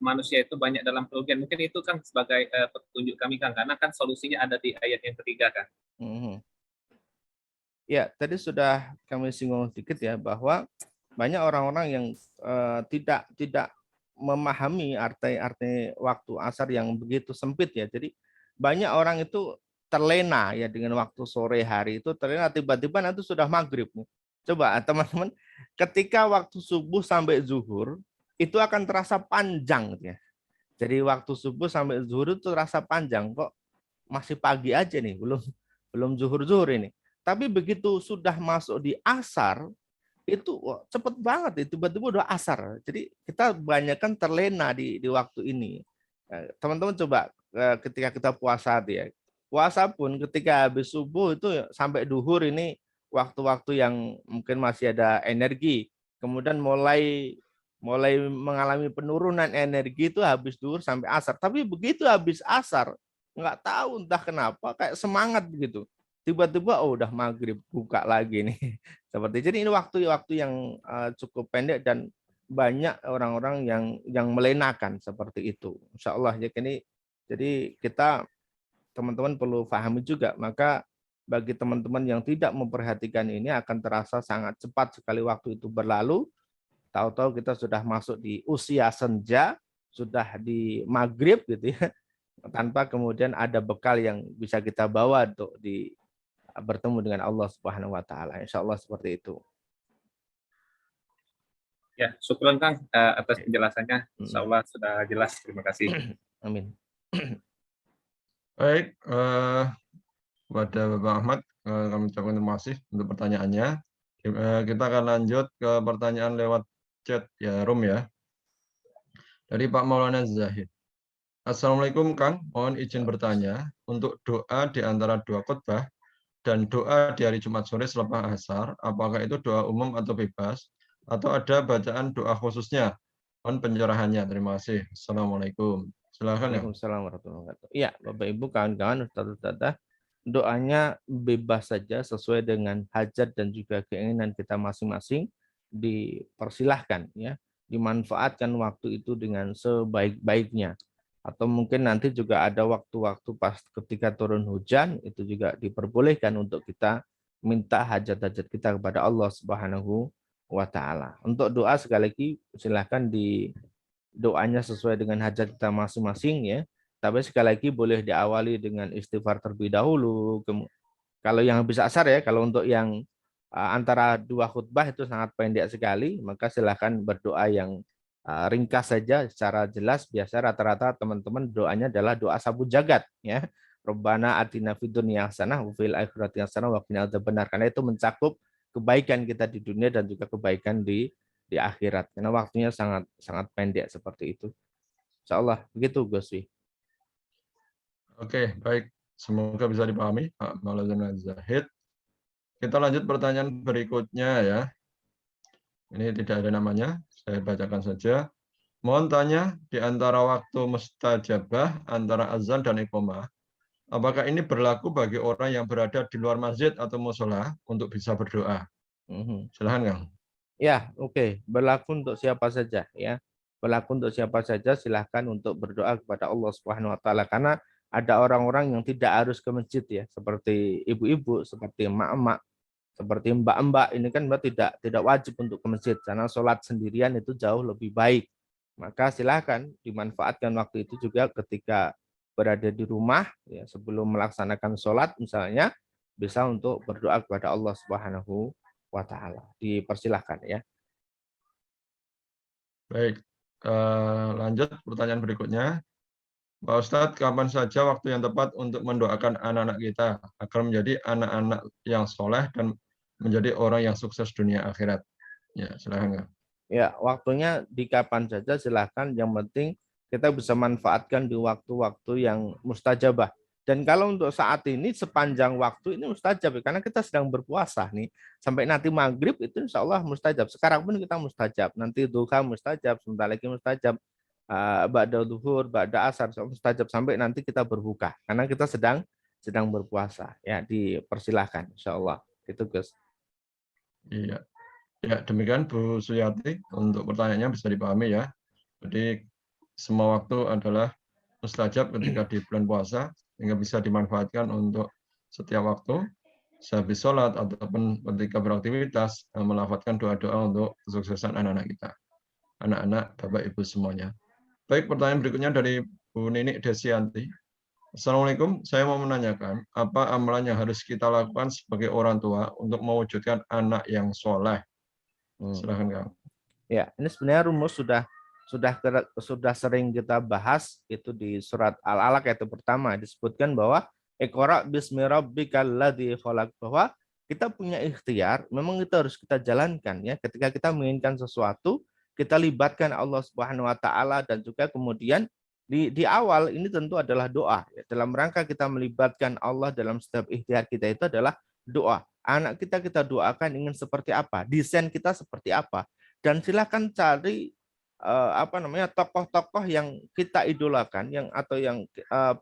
manusia itu banyak dalam kerugian? Mungkin itu Kang sebagai petunjuk kami Kang, karena kan solusinya ada di ayat yang ketiga Kang. Ya, tadi sudah kami singgung sedikit ya, bahwa banyak orang-orang yang tidak memahami arti waktu asar yang begitu sempit ya. Jadi banyak orang itu terlena ya dengan waktu sore hari itu, terlena tiba-tiba nanti sudah maghrib. Coba teman-teman, ketika waktu subuh sampai zuhur itu akan terasa panjang ya. Jadi waktu subuh sampai zuhur itu terasa panjang, kok masih pagi aja nih, belum zuhur ini. Tapi begitu sudah masuk di asar, itu cepet banget, tiba-tiba udah asar. Jadi kita banyakkan terlena di waktu ini. Teman-teman coba ketika kita puasa ya, puasa pun ketika habis subuh itu sampai duhur ini waktu-waktu yang mungkin masih ada energi. Kemudian mulai mengalami penurunan energi itu habis duhur sampai asar. Tapi begitu habis asar, nggak tahu entah kenapa kayak semangat begitu. Tiba-tiba udah maghrib, buka lagi nih. Seperti jadi ini waktu-waktu yang cukup pendek dan banyak orang-orang yang melenakan seperti itu. Insya Allah jadi kita teman-teman perlu pahami juga, maka bagi teman-teman yang tidak memperhatikan ini akan terasa sangat cepat sekali waktu itu berlalu. Tahu-tahu kita sudah masuk di usia senja, sudah di maghrib gitu ya, tanpa kemudian ada bekal yang bisa kita bawa untuk bertemu dengan Allah Subhanahu wa taala. Insyaallah seperti itu. Ya, syukron Kang atas penjelasannya. Insyaallah sudah jelas. Terima kasih. Amin. Baik, kepada Bapak Ahmad kami ucapkan terima kasih untuk pertanyaannya. Kita akan lanjut ke pertanyaan lewat chat ya, room ya. Dari Pak Maulana Zahid. Assalamualaikum Kang, mohon izin bertanya, untuk doa di antara dua khutbah dan doa di hari Jumat sore selepas asar, apakah itu doa umum atau bebas, atau ada bacaan doa khususnya? Mohon pencerahannya. Terima kasih. Assalamualaikum. Silakan ya. Waalaikumsalam warahmatullahi wabarakatuh. Iya, Bapak Ibu, kawan-kawan, ustaz-ustazah, doanya bebas saja sesuai dengan hajat dan juga keinginan kita masing-masing, dipersilahkan ya, dimanfaatkan waktu itu dengan sebaik-baiknya. Atau mungkin nanti juga ada waktu-waktu pas ketika turun hujan, itu juga diperbolehkan untuk kita minta hajat-hajat kita kepada Allah Subhanahu wa taala. Untuk doa sekali lagi silahkan doanya sesuai dengan hajat kita masing-masing ya. Tapi sekali lagi boleh diawali dengan istighfar terlebih dahulu, Kalau yang habis asar ya, kalau untuk yang antara dua khutbah itu sangat pendek sekali, maka silahkan berdoa yang ringkas saja secara jelas. Biasa rata-rata teman-teman doanya adalah doa sabu jagat ya. Rabbana atina fid dunya hasanah wa fil akhirati hasanah wa qina adzabannar. Karena itu mencakup kebaikan kita di dunia dan juga kebaikan di akhirat. Karena waktunya sangat sangat pendek seperti itu. Insyaallah begitu Gus Wi. Oke, baik. Semoga bisa dipahami, Pak Maulana Zahid. Kita lanjut pertanyaan berikutnya ya. Ini tidak ada namanya, saya bacakan saja. Mohon tanya, di antara waktu mustajabah antara azan dan iqamah, apakah ini berlaku bagi orang yang berada di luar masjid atau musola untuk bisa berdoa? Silahkan, Kang. Ya, oke. Berlaku untuk siapa saja ya. Berlaku untuk siapa saja silahkan untuk berdoa kepada Allah Subhanahu wa taala karena ada orang-orang yang tidak harus ke masjid ya, seperti ibu-ibu, seperti emak-emak, seperti mbak-mbak ini kan mbak tidak wajib untuk ke masjid karena sholat sendirian itu jauh lebih baik. Maka silahkan dimanfaatkan waktu itu juga ketika berada di rumah ya, sebelum melaksanakan sholat misalnya bisa untuk berdoa kepada Allah Subhanahu wa taala. Dipersilahkan ya. Baik, lanjut pertanyaan berikutnya. Pak Ustadz, kapan saja waktu yang tepat untuk mendoakan anak-anak kita agar menjadi anak-anak yang soleh dan menjadi orang yang sukses dunia akhirat? Ya, silahkan, Kang. Ya, waktunya di kapan saja silahkan. Yang penting kita bisa manfaatkan di waktu-waktu yang mustajabah. Dan kalau untuk saat ini sepanjang waktu ini mustajab karena kita sedang berpuasa nih sampai nanti maghrib itu insya Allah mustajab. Sekarang pun kita mustajab. Nanti duha mustajab, sebentar lagi mustajab. Ba'da duhur, ba'da asar mustajab sampai nanti kita berbuka karena kita sedang berpuasa. Ya, dipersilahkan insya Allah. Itu Gus. Iya. Ya, demikian Bu Suyati untuk pertanyaannya bisa dipahami ya. Jadi semua waktu adalah mustajab ketika di bulan puasa sehingga bisa dimanfaatkan untuk setiap waktu sehabis sholat ataupun ketika beraktivitas melafalkan doa-doa untuk kesuksesan anak-anak kita, anak-anak Bapak Ibu semuanya. Baik, pertanyaan berikutnya dari Bu Ninik Desianti. Assalamualaikum, saya mau menanyakan apa amalan yang harus kita lakukan sebagai orang tua untuk mewujudkan anak yang soleh? Silahkan, Kang. Ya, ini sebenarnya rumus sudah sering kita bahas itu di surat Al-Alaq ayat pertama disebutkan bahwa Iqra bismi rabbikal ladzi khalaq, bahwa kita punya ikhtiar, memang itu harus kita jalankan ya. Ketika kita menginginkan sesuatu, kita libatkan Allah Subhanahu wa taala dan juga kemudian di awal ini tentu adalah doa. Ya. Dalam rangka kita melibatkan Allah dalam setiap ikhtiar kita itu adalah doa. Anak kita doakan ingin seperti apa, desain kita seperti apa, dan silakan cari tokoh-tokoh yang kita idolakan atau yang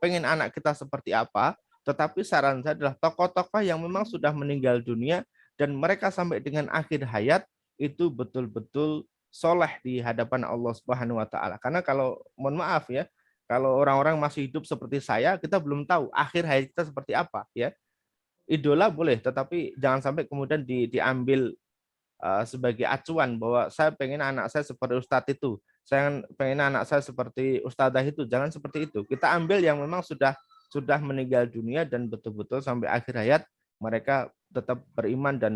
pengen anak kita seperti apa, tetapi saran saya adalah tokoh-tokoh yang memang sudah meninggal dunia dan mereka sampai dengan akhir hayat itu betul-betul soleh di hadapan Allah Subhanahu wa taala. Karena kalau mohon maaf ya, kalau orang-orang masih hidup seperti saya, kita belum tahu akhir hayat kita seperti apa ya. Idola boleh, tetapi jangan sampai kemudian diambil sebagai acuan bahwa saya pengen anak saya seperti ustadz itu, saya pengen anak saya seperti ustadzah itu. Jangan seperti itu. Kita ambil yang memang sudah meninggal dunia dan betul-betul sampai akhir hayat mereka tetap beriman dan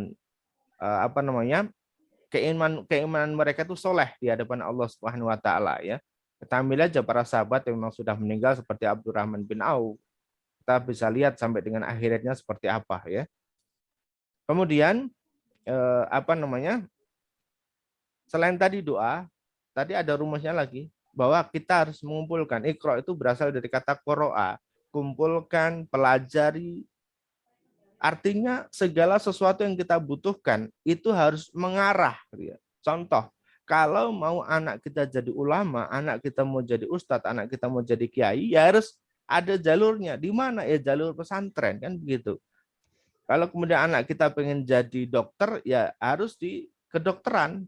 keimanan mereka itu soleh di hadapan Allah Subhanahu wa taala ya. Kita ambil aja para sahabat yang memang sudah meninggal seperti Abdurrahman bin Auf. Kita bisa lihat sampai dengan akhirnya seperti apa ya. Kemudian selain tadi doa, tadi ada rumusnya lagi bahwa kita harus mengumpulkan. Iqra itu berasal dari kata qoro'a, kumpulkan, pelajari. Artinya segala sesuatu yang kita butuhkan itu harus mengarah. Contoh, kalau mau anak kita jadi ulama, anak kita mau jadi ustadz, anak kita mau jadi kiai, ya harus ada jalurnya. Di mana ya jalur pesantren kan begitu. Kalau kemudian anak kita pengen jadi dokter, ya harus di kedokteran.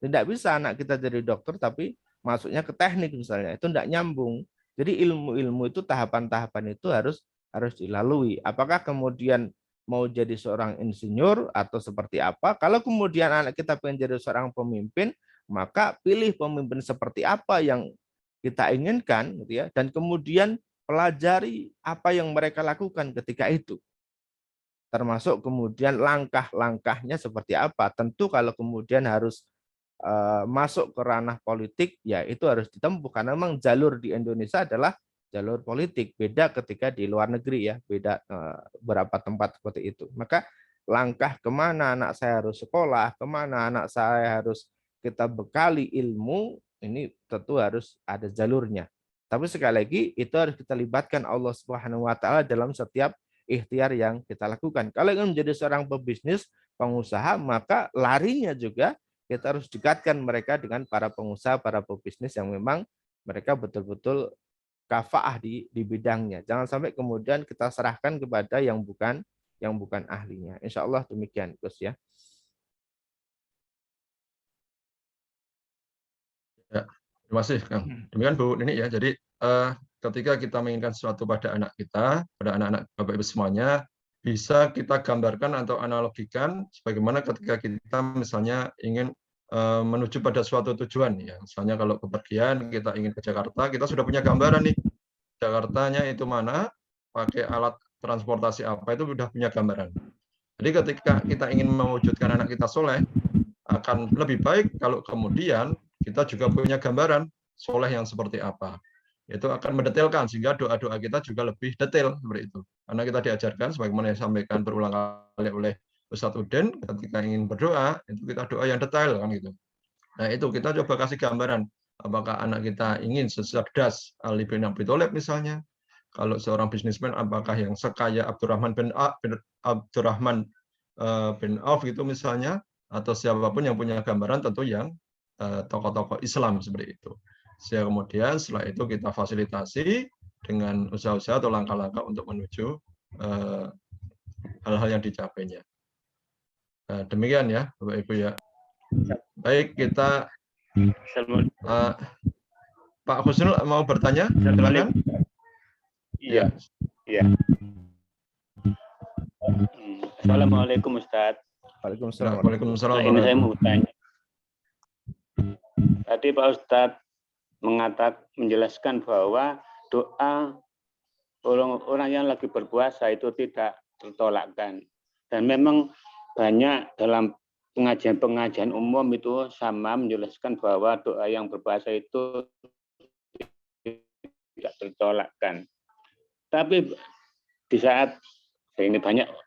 Tidak bisa anak kita jadi dokter tapi masuknya ke teknik misalnya, itu tidak nyambung. Jadi ilmu-ilmu itu tahapan-tahapan itu harus dilalui. Apakah kemudian mau jadi seorang insinyur atau seperti apa? Kalau kemudian anak kita pengen jadi seorang pemimpin, maka pilih pemimpin seperti apa yang kita inginkan, gitu ya, dan kemudian pelajari apa yang mereka lakukan ketika itu. termasuk kemudian langkah-langkahnya seperti apa. Tentu kalau kemudian harus masuk ke ranah politik, ya itu harus ditempuh karena memang jalur di Indonesia adalah jalur politik. Beda ketika di luar negeri ya, beda beberapa tempat seperti itu. Maka langkah kemana anak saya harus sekolah, kemana anak saya harus kita bekali ilmu, ini tentu harus ada jalurnya. Tapi sekali lagi itu harus kita libatkan Allah Subhanahu wa taala dalam setiap ikhtiar yang kita lakukan. Kalau ingin menjadi seorang pebisnis, pengusaha, maka larinya juga kita harus dekatkan mereka dengan para pengusaha, para pebisnis yang memang mereka betul-betul kafaah di bidangnya. Jangan sampai kemudian kita serahkan kepada yang bukan ahlinya. Insya Allah demikian, Gus ya. Ya, terima kasih, Kang. Demikian Bu Nini ya. Jadi ketika kita menginginkan sesuatu pada anak kita, pada anak-anak Bapak Ibu semuanya, bisa kita gambarkan atau analogikan sebagaimana ketika kita misalnya ingin menuju pada suatu tujuan ya. Misalnya kalau kepergian kita ingin ke Jakarta, kita sudah punya gambaran nih. Jakartanya itu mana, pakai alat transportasi apa, itu sudah punya gambaran. Jadi ketika kita ingin mewujudkan anak kita soleh, akan lebih baik kalau kemudian kita juga punya gambaran soleh yang seperti apa. Itu akan mendetailkan sehingga doa-doa kita juga lebih detail seperti itu. Karena kita diajarkan sebagaimana yang disampaikan berulang kali oleh Ustadz Udin, ketika ingin berdoa itu kita doa yang detail kan gitu. Nah itu kita coba kasih gambaran apakah anak kita ingin secerdas Ali bin Abi Thalib misalnya. Kalau seorang bisnismen apakah yang sekaya Abdurrahman bin Auf gitu misalnya, atau siapapun yang punya gambaran tentu yang tokoh-tokoh Islam seperti itu. Sehingga kemudian setelah itu kita fasilitasi dengan usaha-usaha atau langkah-langkah untuk menuju hal-hal yang dicapainya. Nah, demikian ya Bapak Ibu ya. Baik, kita Pak Husnul mau bertanya? Silakan. Iya. Iya. Assalamualaikum Ustaz. Waalaikumsalam. Waalaikumsalam. Ini saya mau bertanya. Tadi Pak Ustadz menjelaskan bahwa doa orang yang lagi berpuasa itu tidak tertolakkan. Dan memang banyak dalam pengajian-pengajian umum itu sama menjelaskan bahwa doa yang berpuasa itu tidak tertolakkan. Tapi di saat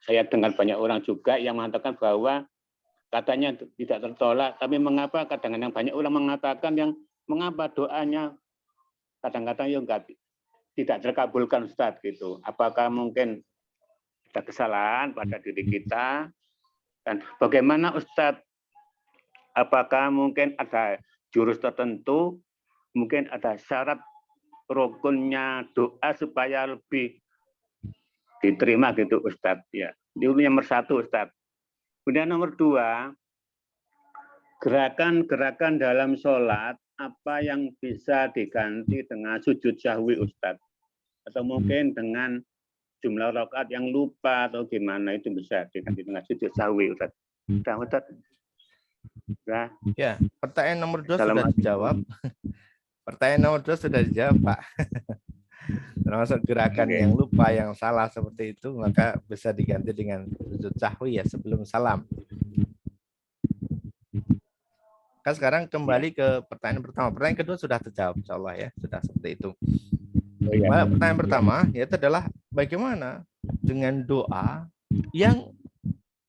saya dengar banyak orang juga yang mengatakan bahwa katanya tidak tertolak, tapi mengapa kadang-kadang banyak orang mengatakan yang mengapa doanya kadang-kadang yang tidak terkabulkan Ustaz gitu. Apakah mungkin ada kesalahan pada diri kita? Dan bagaimana Ustadz, apakah mungkin ada jurus tertentu, mungkin ada syarat rukunnya doa supaya lebih diterima gitu Ustadz ya. Ini nomor 1 Ustadz. Kemudian nomor 2, gerakan-gerakan dalam sholat apa yang bisa diganti dengan sujud sahwi Ustadz, atau mungkin dengan jumlah rakaat yang lupa atau gimana itu bisa diganti dengan sujud sahwi Ustaz. Ustaz. Nah. Ya, pertanyaan nomor 2 sudah dijawab. Pertanyaan nomor 2 sudah dijawab, Pak. Termasuk gerakan yang lupa, yang salah seperti itu, maka bisa diganti dengan sujud sahwi ya sebelum salam. Kan sekarang kembali ke pertanyaan pertama. Pertanyaan kedua sudah terjawab, insya Allah ya, sudah seperti itu. Pertanyaan pertama yaitu adalah bagaimana dengan doa yang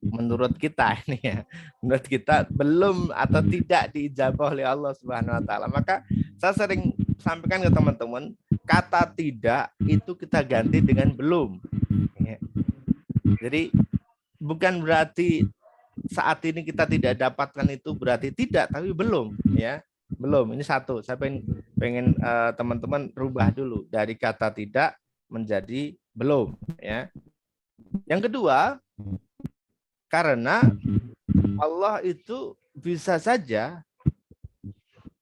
menurut kita ini ya, menurut kita belum atau tidak diijabah oleh Allah Subhanahu wa taala. Maka saya sering sampaikan ke teman-teman, kata tidak itu kita ganti dengan belum. Jadi bukan berarti saat ini kita tidak dapatkan itu berarti tidak, tapi belum ya. Belum, ini satu. Saya pengen teman-teman rubah dulu dari kata tidak menjadi belum ya. Yang kedua, karena Allah itu bisa saja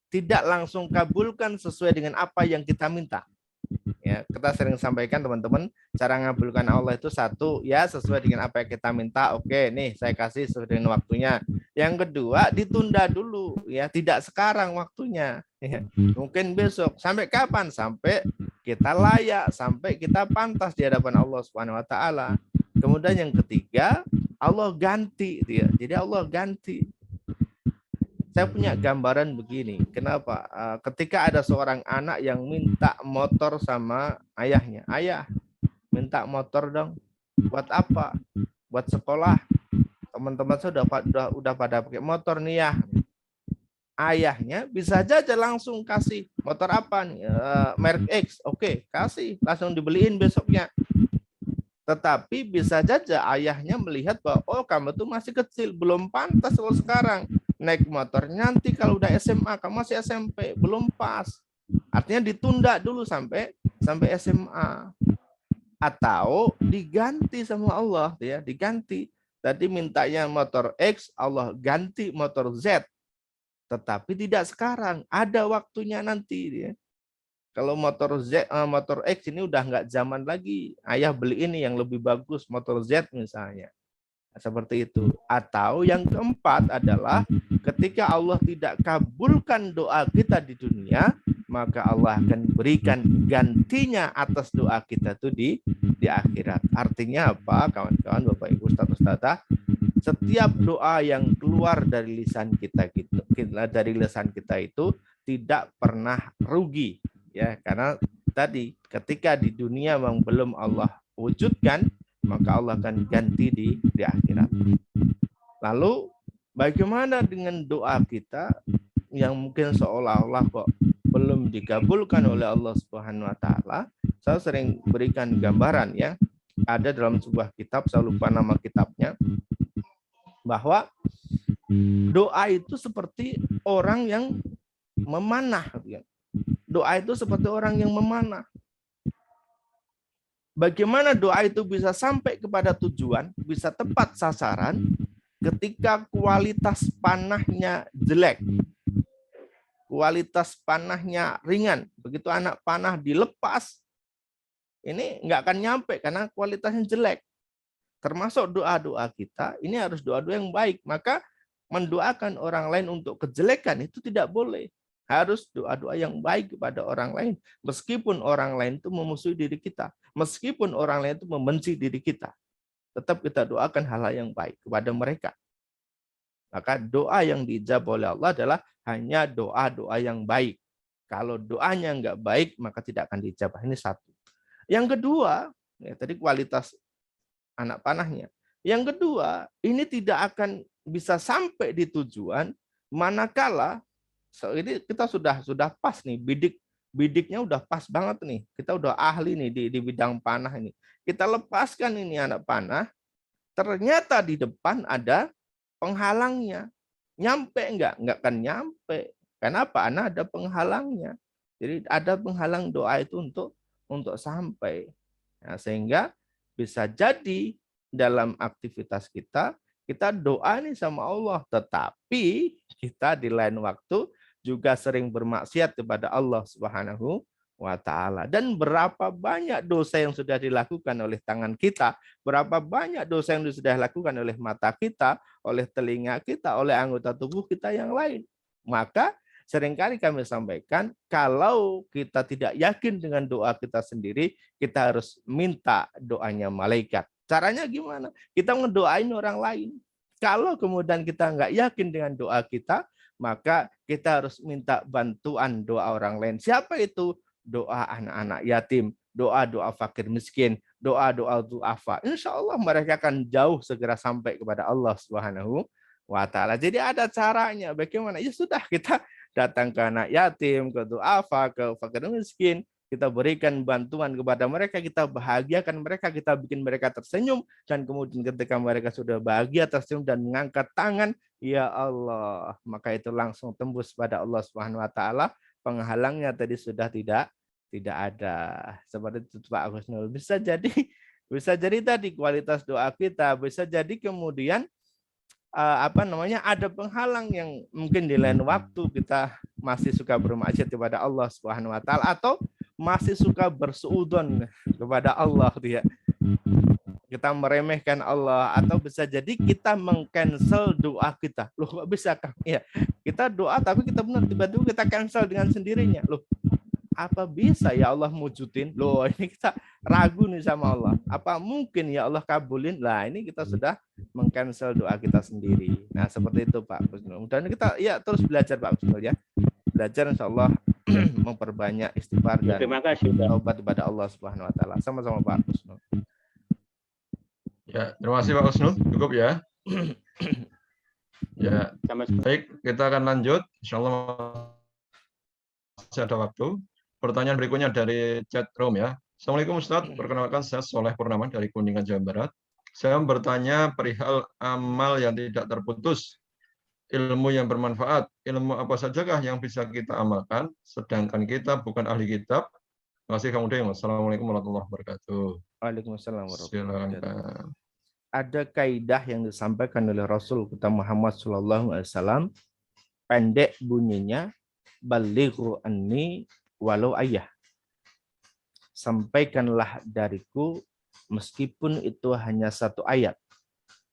tidak langsung kabulkan sesuai dengan apa yang kita minta. Ya, kita sering sampaikan teman-teman, cara ngabulkan Allah itu satu, ya sesuai dengan apa yang kita minta. Oke, nih saya kasih sesuai dengan waktunya. Yang kedua, ditunda dulu, ya tidak sekarang waktunya. Ya, mungkin besok. Sampai kapan? Sampai kita layak, sampai kita pantas di hadapan Allah Subhanahu wa taala. Kemudian yang ketiga, Allah ganti dia. Jadi Allah ganti. Saya punya gambaran begini. Kenapa? Ketika ada seorang anak yang minta motor sama ayahnya. Ayah, minta motor dong. Buat apa? Buat sekolah. Teman-teman saya udah pada pakai motor nih ya. Ayahnya bisa aja langsung kasih motor apa nih? Merek X. Oke, kasih. Langsung dibeliin besoknya. Tetapi bisa saja ayahnya melihat bahwa oh kamu tuh masih kecil, belum pantas kalau sekarang naik motor. Nanti kalau udah SMA, kamu masih SMP, belum pas. Artinya ditunda dulu sampai SMA. Atau diganti sama Allah, ya, diganti. Tadi mintanya motor X, Allah ganti motor Z. Tetapi tidak sekarang, ada waktunya nanti, ya. Kalau motor X ini udah nggak zaman lagi. Ayah beli ini yang lebih bagus, motor Z misalnya. Seperti itu. Atau yang keempat adalah ketika Allah tidak kabulkan doa kita di dunia, maka Allah akan berikan gantinya atas doa kita itu di akhirat. Artinya apa, kawan-kawan, Bapak Ibu, Ustaz-Ustazah? Setiap doa yang keluar dari lisan kita itu tidak pernah rugi. Ya, karena tadi ketika di dunia memang belum Allah wujudkan, maka Allah akan ganti di akhirat. Lalu bagaimana dengan doa kita yang mungkin seolah-olah kok belum dikabulkan oleh Allah Subhanahu wa taala? Saya sering berikan gambaran, ya. Ada dalam sebuah kitab, saya lupa nama kitabnya, bahwa doa itu seperti orang yang memanah, ya. Doa itu seperti orang yang memanah. Bagaimana doa itu bisa sampai kepada tujuan, bisa tepat sasaran ketika kualitas panahnya jelek, kualitas panahnya ringan. Begitu anak panah dilepas, ini nggak akan nyampe karena kualitasnya jelek. Termasuk doa-doa kita, ini harus doa-doa yang baik. Maka mendoakan orang lain untuk kejelekan itu tidak boleh. Harus doa-doa yang baik kepada orang lain. Meskipun orang lain itu memusuhi diri kita. Meskipun orang lain itu membenci diri kita. Tetap kita doakan hal-hal yang baik kepada mereka. Maka doa yang diijabah oleh Allah adalah hanya doa-doa yang baik. Kalau doanya nggak baik, maka tidak akan diijabah. Ini satu. Yang kedua, ya, tadi kualitas anak panahnya. Yang kedua, ini tidak akan bisa sampai di tujuan manakala ini kita sudah pas nih, bidiknya udah pas banget nih. Kita udah ahli nih di bidang panah ini. Kita lepaskan ini anak panah, ternyata di depan ada penghalangnya. Nyampe enggak? Enggak akan nyampe. Kenapa? Karena ada penghalangnya. Jadi ada penghalang doa itu untuk sampai. Nah, sehingga bisa jadi dalam aktivitas kita doa nih sama Allah, tetapi kita di lain waktu juga sering bermaksiat kepada Allah Subhanahu wa taala. Dan berapa banyak dosa yang sudah dilakukan oleh tangan kita, berapa banyak dosa yang sudah dilakukan oleh mata kita, oleh telinga kita, oleh anggota tubuh kita yang lain. Maka seringkali kami sampaikan, kalau kita tidak yakin dengan doa kita sendiri, kita harus minta doanya malaikat. Caranya gimana? Kita ngedoain orang lain. Kalau kemudian kita nggak yakin dengan doa kita, maka kita harus minta bantuan doa orang lain. Siapa itu? Doa anak-anak yatim, doa-doa fakir miskin, doa-doa du'afa. Insya Allah mereka akan jauh segera sampai kepada Allah Subhanahu wa taala. Jadi ada caranya. Bagaimana? Ya sudah, kita datang ke anak yatim, ke du'afa, ke fakir miskin, kita berikan bantuan kepada mereka, kita bahagiakan mereka, kita bikin mereka tersenyum, dan kemudian ketika mereka sudah bahagia, tersenyum, dan mengangkat tangan, ya Allah, maka itu langsung tembus pada Allah Subhanahu wa taala. Penghalangnya tadi sudah tidak ada. Seperti itu Pak Agus Nur. Bisa jadi tadi kualitas doa kita, bisa jadi kemudian ada penghalang yang mungkin di lain waktu kita masih suka bermaksiat kepada Allah Subhanahu wa taala, atau masih suka bersuudzon kepada Allah, dia. Kita meremehkan Allah, atau bisa jadi kita meng-cancel doa kita. Loh, kok bisa, Kang? Ya, kita doa tapi kita benar tiba-tiba kita cancel dengan sendirinya. Loh, apa bisa ya Allah wujudin? Loh, ini kita ragu nih sama Allah. Apa mungkin ya Allah kabulin? Lah, ini kita sudah mengcancel doa kita sendiri. Nah, seperti itu Pak Husnul. Dan kita ya terus belajar Pak Husnul ya. Belajar insya Allah memperbanyak istighfar dan Terima kasih, Pak. taubat kepada Allah Subhanahu wa taala. Sama-sama Pak Husnul. Ya, terima kasih Pak Husnul. Cukup ya. Ya, Sama-sama. baik, kita akan lanjut. Insya Allah masih ada waktu. Pertanyaan berikutnya dari chat room ya. Assalamualaikum Ustadz, perkenalkan saya Soleh Purnama dari Kuningan, Jawa Barat. Saya bertanya perihal amal yang tidak terputus, ilmu yang bermanfaat, ilmu apa sajakah yang bisa kita amalkan, sedangkan kita bukan ahli kitab. Terima kasih Kang Udin. Wassalamualaikum warahmatullahi wabarakatuh. Waalaikumsalam warahmatullahi wabarakatuh. Silakan. Ada kaidah yang disampaikan oleh Rasul kita Muhammad SAW, pendek bunyinya, balighu anni walau ayah. Sampaikanlah dariku meskipun itu hanya satu ayat.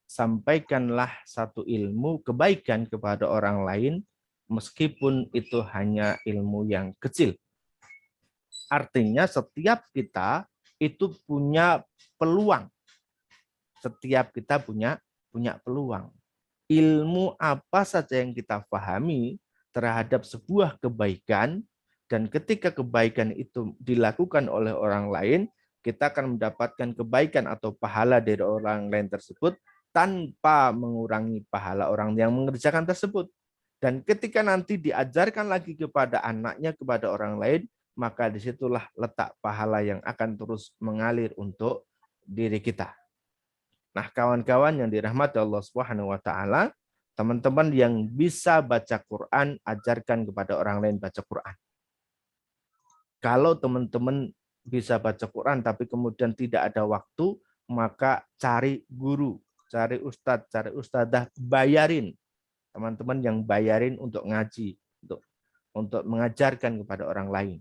Sampaikanlah satu ilmu kebaikan kepada orang lain meskipun itu hanya ilmu yang kecil. Artinya setiap kita itu punya peluang. Setiap kita punya peluang. Ilmu apa saja yang kita pahami terhadap sebuah kebaikan, dan ketika kebaikan itu dilakukan oleh orang lain, kita akan mendapatkan kebaikan atau pahala dari orang lain tersebut tanpa mengurangi pahala orang yang mengerjakan tersebut. Dan ketika nanti diajarkan lagi kepada anaknya, kepada orang lain, maka disitulah letak pahala yang akan terus mengalir untuk diri kita. Nah, kawan-kawan yang dirahmati Allah Subhanahu wa taala, teman-teman yang bisa baca Quran, ajarkan kepada orang lain baca Quran. Kalau teman-teman bisa baca Quran tapi kemudian tidak ada waktu, maka cari guru, cari ustadz, cari ustadzah, bayarin. Teman-teman yang bayarin untuk ngaji, untuk mengajarkan kepada orang lain.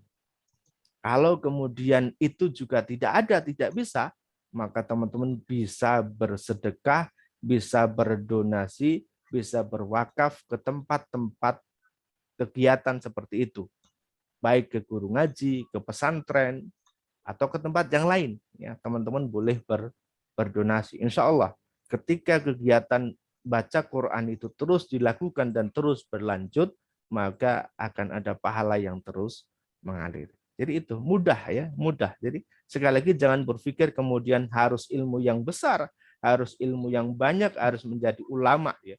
Kalau kemudian itu juga tidak ada, tidak bisa, maka teman-teman bisa bersedekah, bisa berdonasi, bisa berwakaf ke tempat-tempat kegiatan seperti itu. Baik ke guru ngaji, ke pesantren, atau ke tempat yang lain. Ya, teman-teman boleh berdonasi. Insya Allah, ketika kegiatan baca Quran itu terus dilakukan dan terus berlanjut, maka akan ada pahala yang terus mengalir. Jadi itu mudah ya, mudah. Jadi sekali lagi jangan berpikir kemudian harus ilmu yang besar, harus ilmu yang banyak, harus menjadi ulama ya.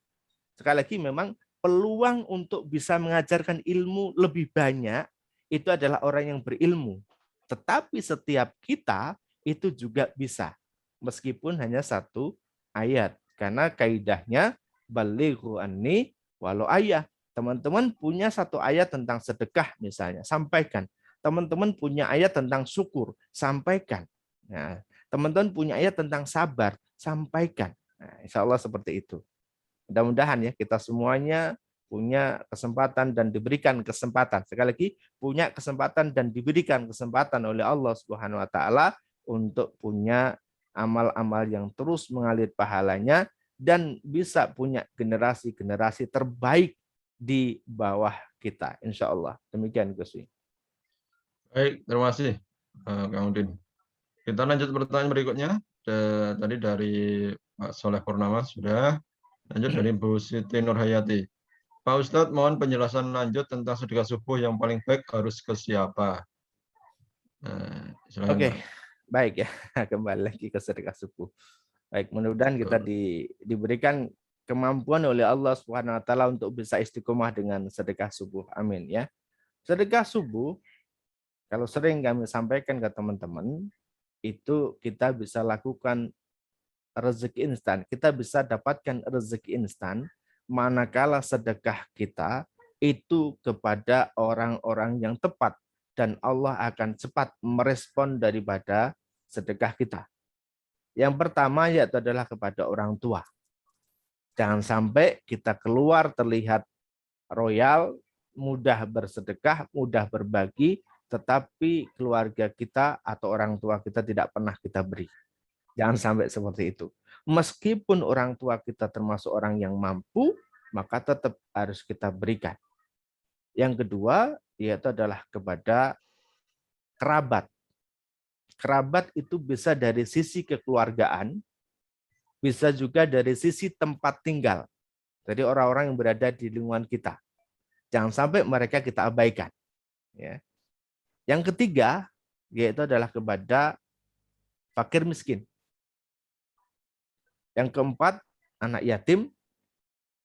Sekali lagi memang peluang untuk bisa mengajarkan ilmu lebih banyak itu adalah orang yang berilmu. Tetapi setiap kita itu juga bisa, meskipun hanya satu ayat. Karena kaidahnya balighu anni walau ayah. Teman-teman punya satu ayat tentang sedekah misalnya, sampaikan. Teman-teman punya ayat tentang syukur, sampaikan. Nah, teman-teman punya ayat tentang sabar, sampaikan. Nah, insya Allah seperti itu. Mudah-mudahan ya kita semuanya punya kesempatan dan diberikan kesempatan. Sekali lagi, punya kesempatan dan diberikan kesempatan oleh Allah Subhanahu wa taala untuk punya amal-amal yang terus mengalir pahalanya dan bisa punya generasi-generasi terbaik di bawah kita. Insya Allah. Demikian Gus Wi. Baik, terima kasih Kang Udin. Kita lanjut pertanyaan berikutnya. Tadi dari Pak Soleh Purnama sudah. Lanjut dari Bu Siti Nurhayati. Pak Ustadz, mohon penjelasan lanjut tentang sedekah subuh yang paling baik harus ke siapa? Oke, baik ya. Kembali lagi ke sedekah subuh. Baik, mudah-mudahan kita diberikan kemampuan oleh Allah Subhanahu wa taala untuk bisa istiqomah dengan sedekah subuh. Amin ya. Sedekah subuh kalau sering kami sampaikan ke teman-teman, itu kita bisa lakukan rezeki instan. Kita bisa dapatkan rezeki instan manakala sedekah kita itu kepada orang-orang yang tepat. Dan Allah akan cepat merespon daripada sedekah kita. Yang pertama yaitu adalah kepada orang tua. Jangan sampai kita keluar terlihat royal, mudah bersedekah, mudah berbagi, tetapi keluarga kita atau orang tua kita tidak pernah kita beri. Jangan sampai seperti itu. Meskipun orang tua kita termasuk orang yang mampu, maka tetap harus kita berikan. Yang kedua, yaitu adalah kepada kerabat. Kerabat itu bisa dari sisi kekeluargaan, bisa juga dari sisi tempat tinggal. Jadi orang-orang yang berada di lingkungan kita. Jangan sampai mereka kita abaikan. Ya. Yang ketiga, yaitu adalah kepada fakir miskin. Yang keempat, anak yatim.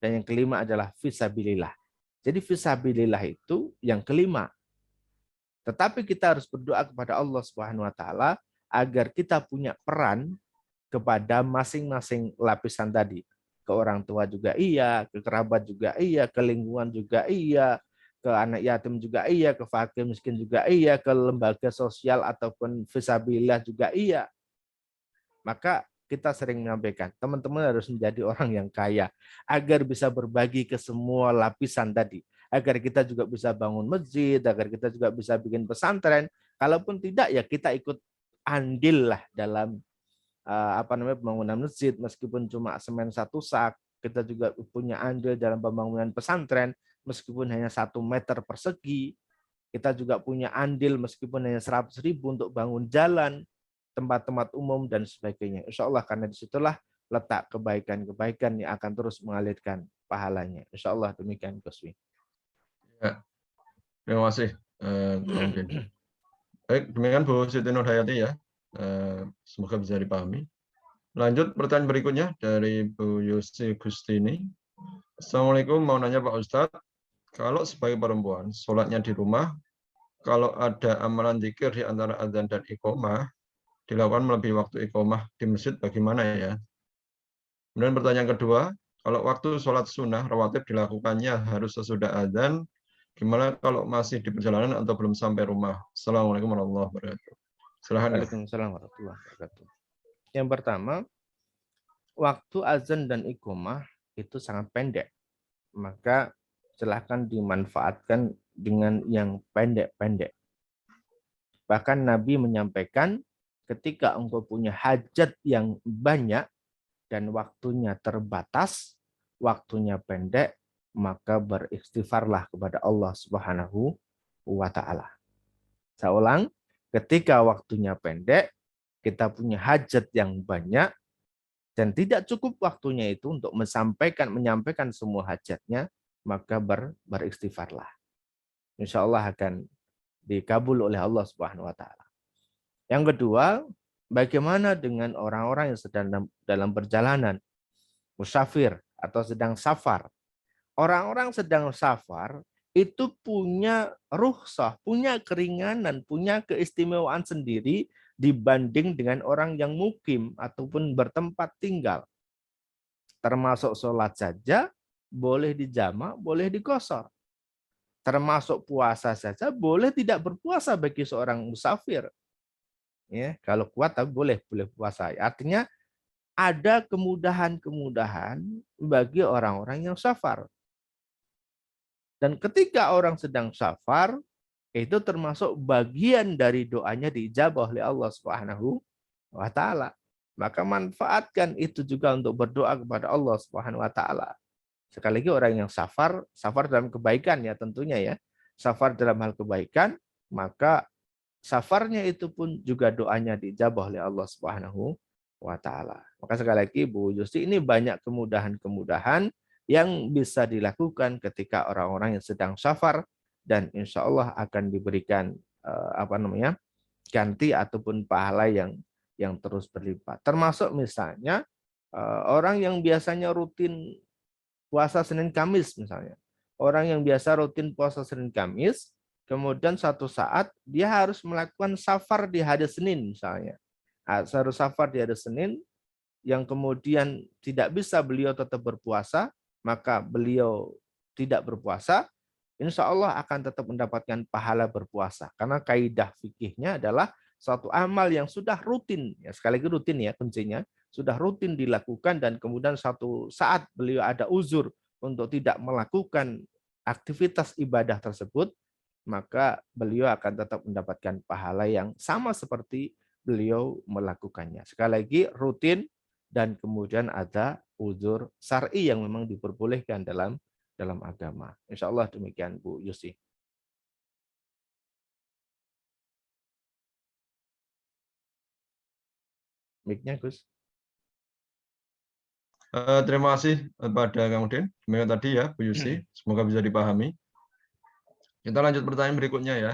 Dan yang kelima adalah fisabilillah. Jadi fisabilillah itu yang kelima. Tetapi kita harus berdoa kepada Allah Subhanahu wa taala agar kita punya peran kepada masing-masing lapisan tadi. Ke orang tua juga iya, ke kerabat juga iya, ke lingkungan juga iya, ke anak yatim juga iya, ke fakir miskin juga iya, ke lembaga sosial ataupun fisabilillah juga iya. Maka kita sering menyampaikan, teman-teman harus menjadi orang yang kaya agar bisa berbagi ke semua lapisan tadi. Agar kita juga bisa bangun masjid, agar kita juga bisa bikin pesantren. Kalaupun tidak, ya kita ikut andil lah dalam pembangunan masjid, meskipun cuma semen 1 sak. Kita juga punya andil dalam pembangunan pesantren, meskipun hanya 1 meter persegi. Kita juga punya andil meskipun hanya 100.000 untuk bangun jalan, tempat-tempat umum, dan sebagainya. Insya Allah, karena disitulah letak kebaikan-kebaikan yang akan terus mengalirkan pahalanya. Insya Allah demikian, Ghoswi. Ya, terima kasih. Baik, demikian Bu Siti Nurhayati ya. Semoga bisa dipahami. Lanjut pertanyaan berikutnya dari Bu Yusi Gustini. Assalamualaikum, mau nanya Pak Ustadz, kalau sebagai perempuan, sholatnya di rumah, kalau ada amalan zikir di antara azan dan iqomah, dilakukan melebihi waktu iqomah di masjid, bagaimana ya? Kemudian pertanyaan kedua, kalau waktu sholat sunnah rawatib dilakukannya harus sesudah azan, gimana kalau masih di perjalanan atau belum sampai rumah? Assalamualaikum warahmatullahi wabarakatuh. Silahkan. Waalaikumsalam warahmatullahi wabarakatuh. Yang pertama, waktu azan dan iqomah itu sangat pendek. Maka silahkan dimanfaatkan dengan yang pendek-pendek. Bahkan Nabi menyampaikan, ketika engkau punya hajat yang banyak dan waktunya terbatas, waktunya pendek, maka beristighfarlah kepada Allah Subhanahu wa taala. Saya ulang, ketika waktunya pendek, kita punya hajat yang banyak dan tidak cukup waktunya itu untuk menyampaikan semua hajatnya, maka beristighfarlah. Insya Allah akan dikabul oleh Allah Subhanahu wa taala. Yang kedua, bagaimana dengan orang-orang yang sedang dalam perjalanan, musafir atau sedang safar? Orang-orang sedang safar itu punya rukhsah, punya keringanan, punya keistimewaan sendiri dibanding dengan orang yang mukim ataupun bertempat tinggal. Termasuk sholat saja boleh dijamak, boleh diqashar. Termasuk puasa saja boleh tidak berpuasa bagi seorang musafir. Ya, kalau kuat tapi boleh puasa. Artinya ada kemudahan-kemudahan bagi orang-orang yang safar. Dan ketika orang sedang safar, itu termasuk bagian dari doanya diijabah oleh Allah Subhanahu wa taala. Maka manfaatkan itu juga untuk berdoa kepada Allah Subhanahu wa taala. Sekali lagi orang yang safar dalam kebaikan ya tentunya ya. Safar dalam hal kebaikan, maka safarnya itu pun juga doanya dijabah oleh Allah Subhanahu wa taala. Maka sekali lagi Bu Yusti, ini banyak kemudahan-kemudahan yang bisa dilakukan ketika orang-orang yang sedang safar, dan insya Allah akan diberikan ganti ataupun pahala yang terus berlipat. Termasuk misalnya orang yang biasanya rutin puasa Senin Kamis misalnya. Orang yang biasa rutin puasa Senin Kamis, kemudian suatu saat dia harus melakukan safar di hari Senin misalnya. Harus safar di hari Senin, yang kemudian tidak bisa beliau tetap berpuasa, maka beliau tidak berpuasa, insya Allah akan tetap mendapatkan pahala berpuasa. Karena kaidah fikihnya adalah suatu amal yang sudah rutin, ya sekali lagi rutin ya kuncinya, sudah rutin dilakukan dan kemudian satu saat beliau ada uzur untuk tidak melakukan aktivitas ibadah tersebut, maka beliau akan tetap mendapatkan pahala yang sama seperti beliau melakukannya. Sekali lagi rutin dan kemudian ada uzur syar'i yang memang diperbolehkan dalam agama. Insya Allah demikian Bu Yusi. Mic-nya, Gus. Terima kasih kepada Kang Udin. Demikian tadi ya, Bu Yusi. Semoga bisa dipahami. Kita lanjut pertanyaan berikutnya ya.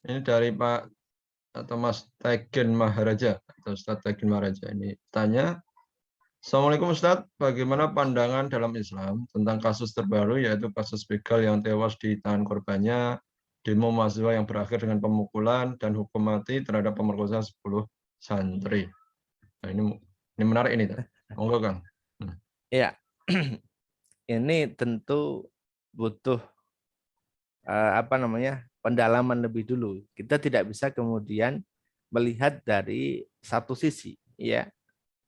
Ini dari Pak atau Mas Tegen Maharaja atau Ustadz Tegen Maharaja. Ini tanya, Assalamualaikum Ustadz, bagaimana pandangan dalam Islam tentang kasus terbaru yaitu kasus begal yang tewas di tangan korbannya, demo mahasiswa yang berakhir dengan pemukulan dan hukum mati terhadap pemerkosaan 10 santri. Nah, ini menarik ini, monggo Kang. Ya, ini tentu butuh pendalaman lebih dulu. Kita tidak bisa kemudian melihat dari satu sisi, ya,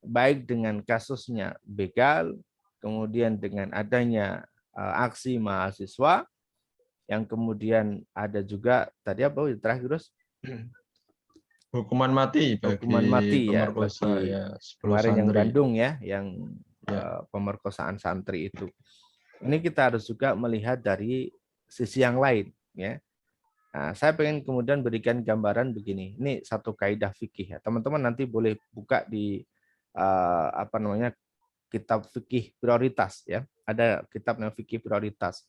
baik dengan kasusnya begal, kemudian dengan adanya aksi mahasiswa, yang kemudian ada juga tadi apa terakhir terus hukuman mati bagi hukuman mati ya pemerkosa bagi ya, 10 kemarin santri. yang Bandung ya, yang Ya. pemerkosaan santri itu. Ini kita harus juga melihat dari sisi yang lain, ya. Nah, saya pengen kemudian berikan gambaran begini. Ini satu kaidah fikih ya. Teman-teman nanti boleh buka di kitab fikih prioritas ya. Ada kitab yang fikih prioritas.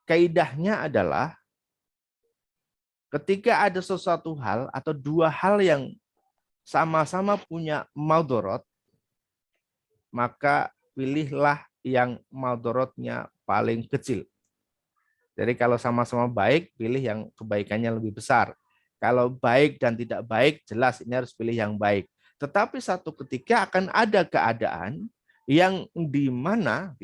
Kaidahnya adalah ketika ada sesuatu hal atau dua hal yang sama-sama punya maldorot, maka pilihlah yang maldorotnya paling kecil. Jadi kalau sama-sama baik, pilih yang kebaikannya lebih besar. Kalau baik dan tidak baik, jelas ini harus pilih yang baik. Tetapi satu ketika akan ada keadaan yang di mana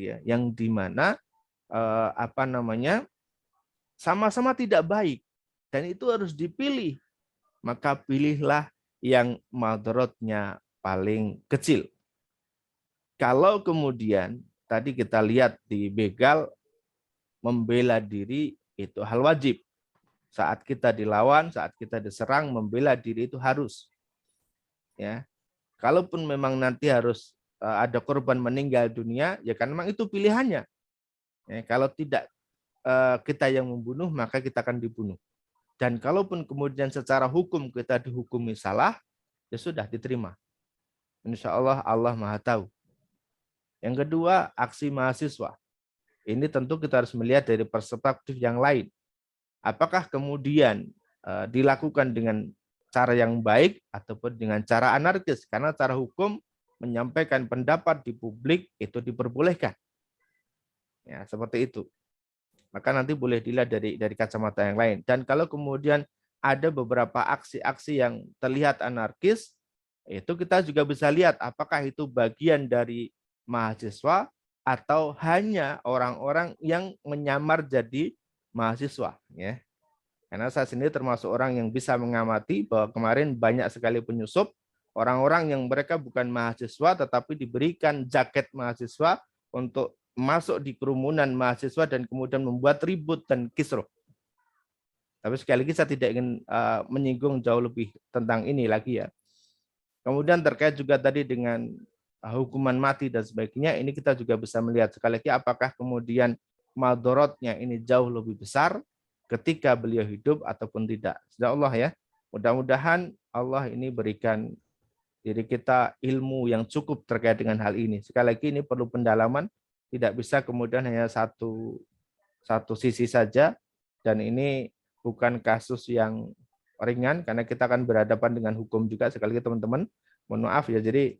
sama-sama tidak baik dan itu harus dipilih. Maka pilihlah yang maldorotnya paling kecil. Kalau kemudian tadi kita lihat di begal, membela diri itu hal wajib. Saat kita dilawan, saat kita diserang, membela diri itu harus. Ya, kalaupun memang nanti harus ada korban meninggal dunia, ya kan memang itu pilihannya. Ya, kalau tidak kita yang membunuh, maka kita akan dibunuh. Dan kalaupun kemudian secara hukum kita dihukumi salah, ya sudah diterima. Insya Allah, Allah Maha Tahu. Yang kedua, aksi mahasiswa. Ini tentu kita harus melihat dari perspektif yang lain. Apakah kemudian dilakukan dengan cara yang baik ataupun dengan cara anarkis? Karena cara hukum menyampaikan pendapat di publik itu diperbolehkan. Ya, seperti itu. Maka nanti boleh dilihat dari kacamata yang lain. Dan kalau kemudian ada beberapa aksi-aksi yang terlihat anarkis, itu kita juga bisa lihat apakah itu bagian dari mahasiswa atau hanya orang-orang yang menyamar jadi mahasiswa, ya. Karena saya sendiri termasuk orang yang bisa mengamati bahwa kemarin banyak sekali penyusup orang-orang yang mereka bukan mahasiswa tetapi diberikan jaket mahasiswa untuk masuk di kerumunan mahasiswa dan kemudian membuat ribut dan kisruh. Tapi sekali lagi saya tidak ingin menyinggung jauh lebih tentang ini lagi ya. Kemudian terkait juga tadi dengan hukuman mati dan sebagainya, ini kita juga bisa melihat sekali lagi apakah kemudian maldorotnya ini jauh lebih besar ketika beliau hidup ataupun tidak. Insya Allah ya, mudah-mudahan Allah ini berikan diri kita ilmu yang cukup terkait dengan hal ini. Sekali lagi ini perlu pendalaman, tidak bisa kemudian hanya satu sisi saja, dan ini bukan kasus yang ringan karena kita akan berhadapan dengan hukum juga. Sekali lagi teman-teman, mohon maaf ya, jadi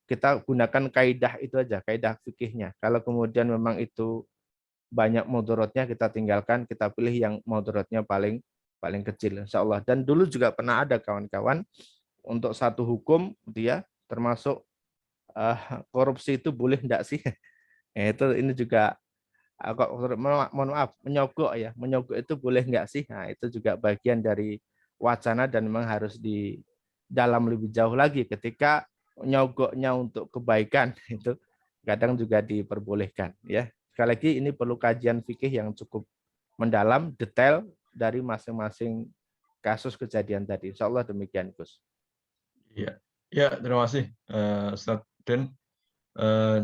kita gunakan kaidah itu aja, kaidah fikihnya. Kalau kemudian memang itu banyak mudorotnya, kita tinggalkan, kita pilih yang mudorotnya paling kecil, insya Allah. Dan dulu juga pernah ada kawan-kawan untuk satu hukum dia termasuk korupsi itu boleh enggak sih? Itu ini juga mohon maaf, menyogok itu boleh enggak sih? Nah, itu juga bagian dari wacana dan memang harus di dalam lebih jauh lagi ketika nyogoknya untuk kebaikan itu kadang juga diperbolehkan ya. Sekali lagi ini perlu kajian fikih yang cukup mendalam, detail dari masing-masing kasus kejadian tadi. Insya Allah demikian, Gus. Iya, ya, terima kasih Ustadz Den.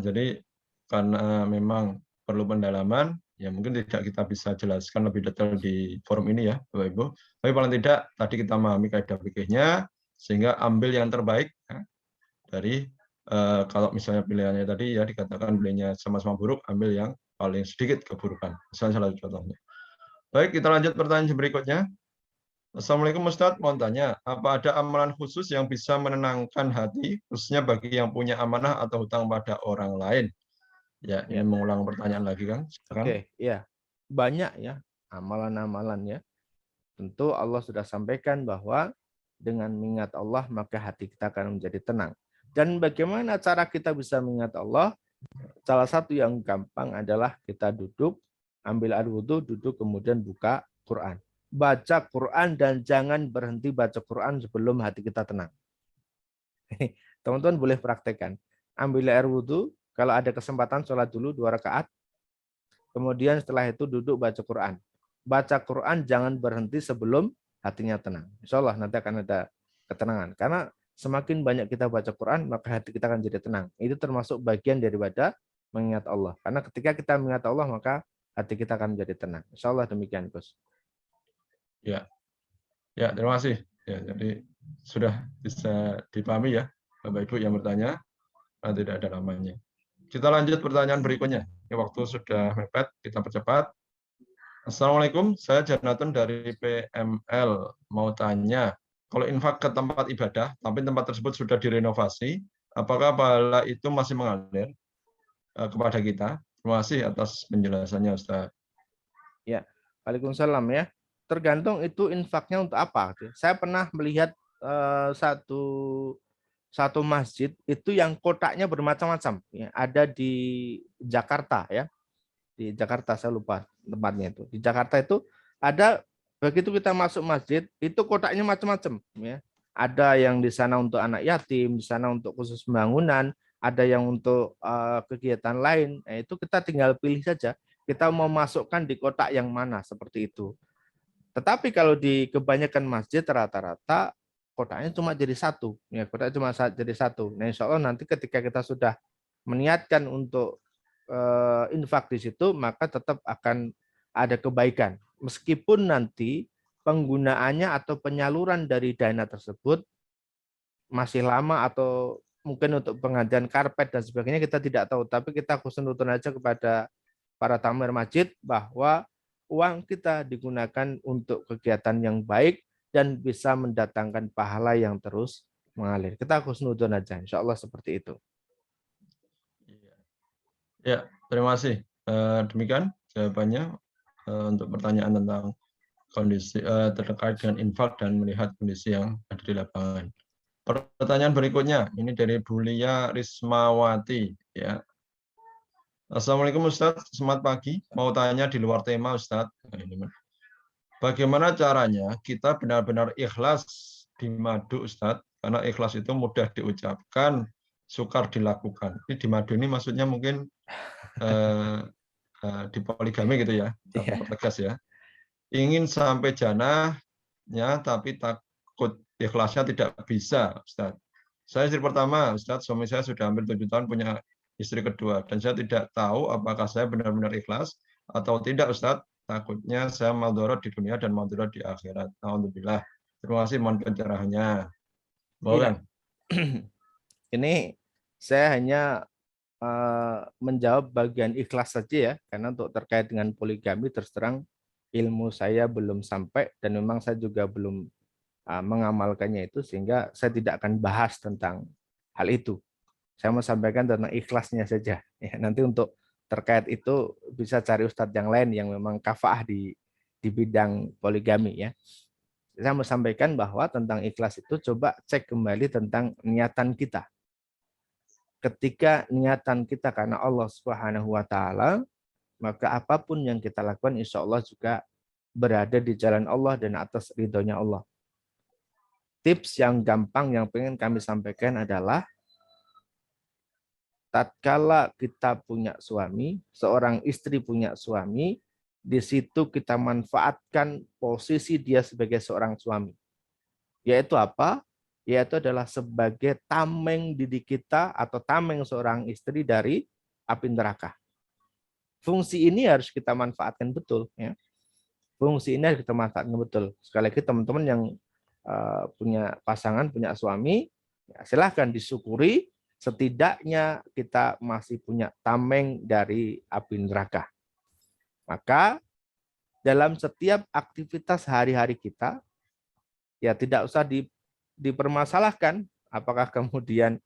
Jadi karena memang perlu pendalaman, ya mungkin tidak kita bisa jelaskan lebih detail di forum ini ya, Bapak Ibu. Tapi paling tidak tadi kita memahami kaidah fikihnya, sehingga ambil yang terbaik ya, dari kalau misalnya pilihannya tadi ya dikatakan pilihannya sama-sama buruk, ambil yang paling sedikit keburukan. Misalnya salah contohnya. Baik, kita lanjut pertanyaan berikutnya. Assalamualaikum Ustadz, mau tanya, apa ada amalan khusus yang bisa menenangkan hati, khususnya bagi yang punya amanah atau hutang pada orang lain? Ya, ini Ya. mengulang pertanyaan lagi, Kang. Oke, ya. Banyak ya amalan-amalan ya. Tentu Allah sudah sampaikan bahwa dengan mengingat Allah maka hati kita akan menjadi tenang. Dan bagaimana cara kita bisa mengingat Allah? Salah satu yang gampang adalah kita duduk, ambil air wudhu, duduk, kemudian buka Quran. Baca Quran dan jangan berhenti baca Quran sebelum hati kita tenang. Teman-teman boleh praktekkan. Ambil air wudhu, kalau ada kesempatan sholat dulu 2 rakaat, kemudian setelah itu duduk baca Quran. Baca Quran jangan berhenti sebelum hatinya tenang. Insya Allah nanti akan ada ketenangan. Karena semakin banyak kita baca Quran, maka hati kita akan jadi tenang. Itu termasuk bagian daripada mengingat Allah. Karena ketika kita mengingat Allah, maka hati kita akan menjadi tenang. Insya Allah demikian, Gus. Ya, ya, terima kasih. Ya, jadi sudah bisa dipahami ya, Bapak Ibu yang bertanya, tidak ada namanya. Kita lanjut pertanyaan berikutnya. Ini waktu sudah mepet, kita percepat. Assalamualaikum, saya Janatun dari PML. Mau tanya, kalau infak ke tempat ibadah, tapi tempat tersebut sudah direnovasi, apakah pahala itu masih mengalir kepada kita? Terima kasih atas penjelasannya, Ustaz. Ya, Waalaikumsalam ya. Tergantung itu infaknya untuk apa. Saya pernah melihat satu masjid itu yang kotaknya bermacam-macam. Ya, ada di Jakarta ya. Di Jakarta saya lupa tempatnya itu. Di Jakarta itu ada begitu kita masuk masjid itu kotaknya macam-macam ya. Ada yang di sana untuk anak yatim, di sana untuk khusus pembangunan, ada yang untuk kegiatan lain. Nah, itu kita tinggal pilih saja. Kita mau masukkan di kotak yang mana seperti itu. Tetapi kalau di kebanyakan masjid rata-rata kotaknya cuma jadi satu, ya kotak cuma jadi satu. Nah, insya Allah nanti ketika kita sudah meniatkan untuk infak di situ, maka tetap akan ada kebaikan. Meskipun nanti penggunaannya atau penyaluran dari dana tersebut masih lama atau mungkin untuk pengadaan karpet dan sebagainya kita tidak tahu, tapi kita husnuzon aja kepada para tamir masjid bahwa uang kita digunakan untuk kegiatan yang baik dan bisa mendatangkan pahala yang terus mengalir. Kita husnuzon aja, insya Allah seperti itu. Ya, terima kasih. Demikian jawabannya untuk pertanyaan tentang kondisi terkait dengan infak dan melihat kondisi yang ada di lapangan. Pertanyaan berikutnya, ini dari Bulia Rismawati. Ya. Assalamualaikum Ustadz, selamat pagi. Mau tanya di luar tema Ustadz. Bagaimana caranya kita benar-benar ikhlas di madu Ustadz? Karena ikhlas itu mudah diucapkan, sukar dilakukan. Ini di madu ini maksudnya mungkin di poligami gitu ya, tegas ya. Ingin sampai janahnya tapi takut ikhlasnya tidak bisa, Ustadz. Saya istri pertama, Ustadz, suami saya sudah hampir 7 tahun punya istri kedua, dan saya tidak tahu apakah saya benar-benar ikhlas atau tidak, Ustadz. Takutnya saya maldorot di dunia dan maldorot di akhirat. Alhamdulillah. Terima kasih, mohon pencerahannya. Boleh. Ini saya hanya menjawab bagian ikhlas saja ya, karena untuk terkait dengan poligami terus terang ilmu saya belum sampai dan memang saya juga belum mengamalkannya itu, sehingga saya tidak akan bahas tentang hal itu. Saya mau sampaikan tentang ikhlasnya saja. Ya, nanti untuk terkait itu bisa cari ustadz yang lain yang memang kafaah di bidang poligami ya. Saya mau sampaikan bahwa tentang ikhlas itu coba cek kembali tentang niatan kita. Ketika niatan kita karena Allah Subhanahu wa taala, maka apapun yang kita lakukan insya Allah juga berada di jalan Allah dan atas ridhonya Allah. Tips yang gampang yang pengen kami sampaikan adalah tatkala kita punya suami, seorang istri punya suami, di situ kita manfaatkan posisi dia sebagai seorang suami. Yaitu apa? Yaitu adalah sebagai tameng diri kita atau tameng seorang istri dari api neraka. Fungsi ini harus kita manfaatkan betul. Ya. Fungsi ini harus kita manfaatkan betul. Sekali lagi teman-teman yang punya pasangan, punya suami, ya silahkan disyukuri, setidaknya kita masih punya tameng dari api neraka. Maka dalam setiap aktivitas hari-hari kita, ya tidak usah dipermasalahkan apakah kemudian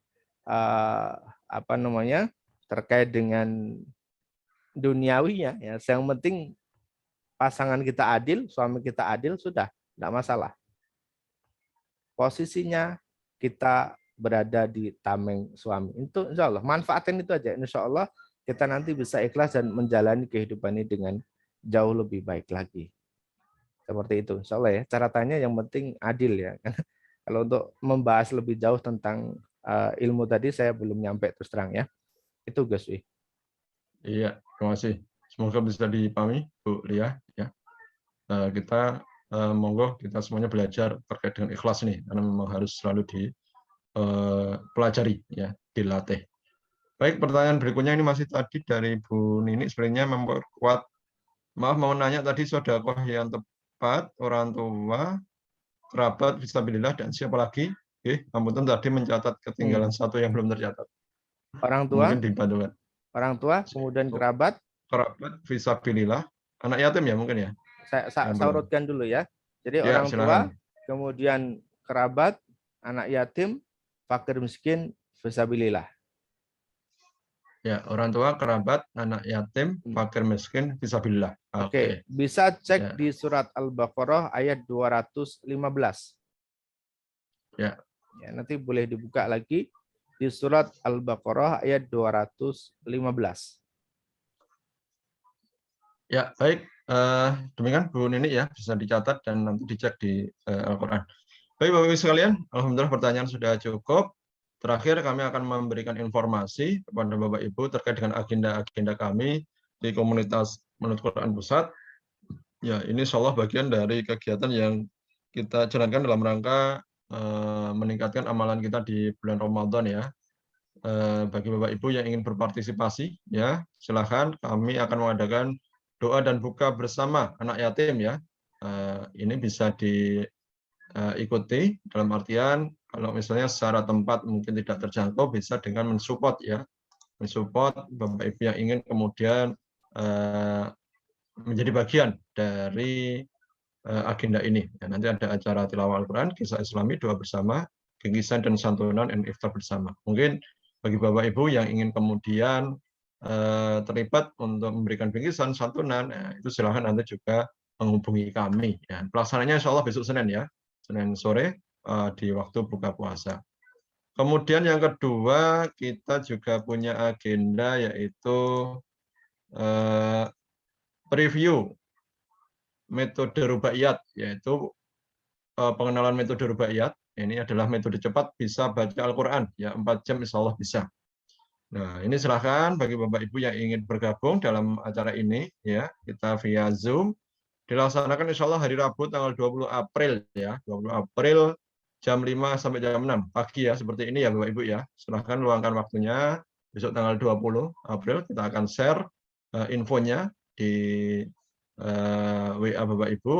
terkait dengan duniawinya, ya yang penting pasangan kita adil, suami kita adil, sudah tidak masalah. Posisinya kita berada di tameng suami. Itu insya Allah, manfaatin itu aja. Insya Allah kita nanti bisa ikhlas dan menjalani kehidupan ini dengan jauh lebih baik lagi. Seperti itu, insya Allah ya. Cara tanya yang penting adil ya. Kalau untuk membahas lebih jauh tentang ilmu tadi, saya belum nyampe terus terang ya. Itu Gus Wi. Iya, terima kasih. Semoga bisa dipahami, Bu Lia. Ya. Kita monggo kita semuanya belajar terkait dengan ikhlas nih, karena memang harus selalu dipelajari, ya, dilatih. Baik, pertanyaan berikutnya ini masih tadi dari Bu Nini, sebenarnya memperkuat. Maaf, mau nanya tadi sedekah yang tepat, orang tua, kerabat, fisabilillah, dan siapa lagi? Ampun, tadi mencatat ketinggalan satu yang belum tercatat. Orang tua, mungkin dibantu. Orang tua, kemudian kerabat, fisabilillah, anak yatim ya mungkin ya. Saya urutkan dulu ya. Jadi ya, orang silakan. tua, kemudian kerabat, anak yatim, fakir miskin, fisabilillah. Ya, orang tua, kerabat, anak yatim, fakir miskin, fisabilillah. Oke. Bisa cek di surat Al-Baqarah ayat 215. Ya. Ya, nanti boleh dibuka lagi di surat Al-Baqarah ayat 215. Ya, baik. Demikian Bu Nini ya, bisa dicatat dan nanti dicek di Al-Quran. Baik Bapak-Ibu sekalian, alhamdulillah pertanyaan sudah cukup. Terakhir kami akan memberikan informasi kepada Bapak-Ibu terkait dengan agenda-agenda kami di komunitas Menurut Quran Pusat. Ya, ini insya Allah bagian dari kegiatan yang kita jalankan dalam rangka meningkatkan amalan kita di bulan Ramadan ya. Bagi Bapak-Ibu yang ingin berpartisipasi, ya silahkan, kami akan mengadakan doa dan buka bersama anak yatim ya. Ini bisa diikuti dalam artian kalau misalnya secara tempat mungkin tidak terjangkau, bisa dengan mensupport ya, mensupport Bapak-Ibu yang ingin kemudian menjadi bagian dari agenda ini. Ya, nanti ada acara tilawah Al-Quran, kisah Islami, doa bersama, bingkisan dan santunan, dan iftar bersama. Mungkin bagi Bapak Ibu yang ingin kemudian terlibat untuk memberikan bingkisan, santunan, itu silahkan nanti juga menghubungi kami. Ya. Pelaksananya insya Allah besok Senin ya, Senin sore di waktu buka puasa. Kemudian yang kedua, kita juga punya agenda yaitu preview metode rubaiyat, yaitu pengenalan metode rubaiyat. Ini adalah metode cepat bisa baca Al-Quran, ya 4 jam insya Allah bisa. Nah, ini silahkan bagi Bapak Ibu yang ingin bergabung dalam acara ini, ya kita via Zoom. Dilaksanakan insya Allah hari Rabu tanggal 20 April, ya 20 April jam 5 sampai jam 6 pagi ya, seperti ini ya Bapak Ibu ya. Silahkan luangkan waktunya, besok tanggal 20 April kita akan share infonya di WA Bapak Ibu.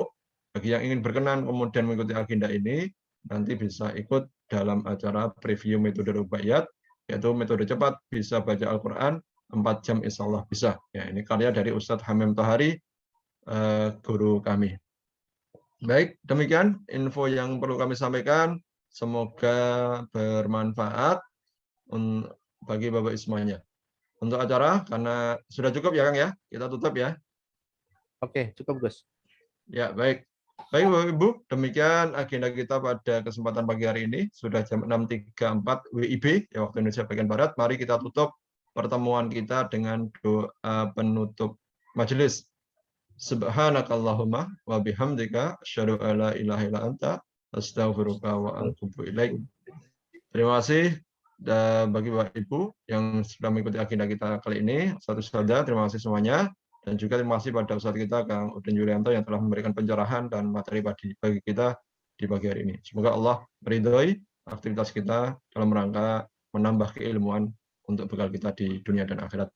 Bagi yang ingin berkenan kemudian mengikuti agenda ini, nanti bisa ikut dalam acara preview metode rubaiyat, yaitu metode cepat bisa baca Al-Quran 4 jam insya Allah bisa. Ya, ini karya dari Ustadz Hamim Tohari, guru kami. Baik, demikian info yang perlu kami sampaikan. Semoga bermanfaat bagi Bapak semuanya. Untuk acara, karena sudah cukup ya Kang ya, kita tutup ya. Oke, cukup Gus. Ya, baik. Baik Bapak Ibu, demikian agenda kita pada kesempatan pagi hari ini. Sudah jam 6.34 WIB, ya waktu Indonesia bagian Barat. Mari kita tutup pertemuan kita dengan doa penutup majelis. Subhanakallahumma wa bihamdika asyhadu alla ilaha illa anta astaghfiruka wa atubu ilaik. Terima kasih bagi Bapak Ibu yang sudah mengikuti agenda kita kali ini. Satu saja, terima kasih semuanya. Dan juga terima kasih pada Ustadz kita, Kang Udin Yulianto, yang telah memberikan pencerahan dan materi bagi kita di pagi hari ini. Semoga Allah meridhoi aktivitas kita dalam rangka menambah keilmuan untuk bekal kita di dunia dan akhirat.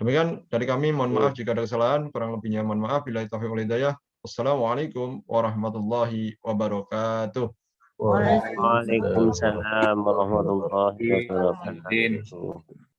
Demikian dari kami, mohon maaf jika ada kesalahan, kurang lebihnya mohon maaf. Billahi taufiq wal hidayah. Wassalamualaikum warahmatullahi wabarakatuh. Waalaikumsalam warahmatullahi Udin. wabarakatuh.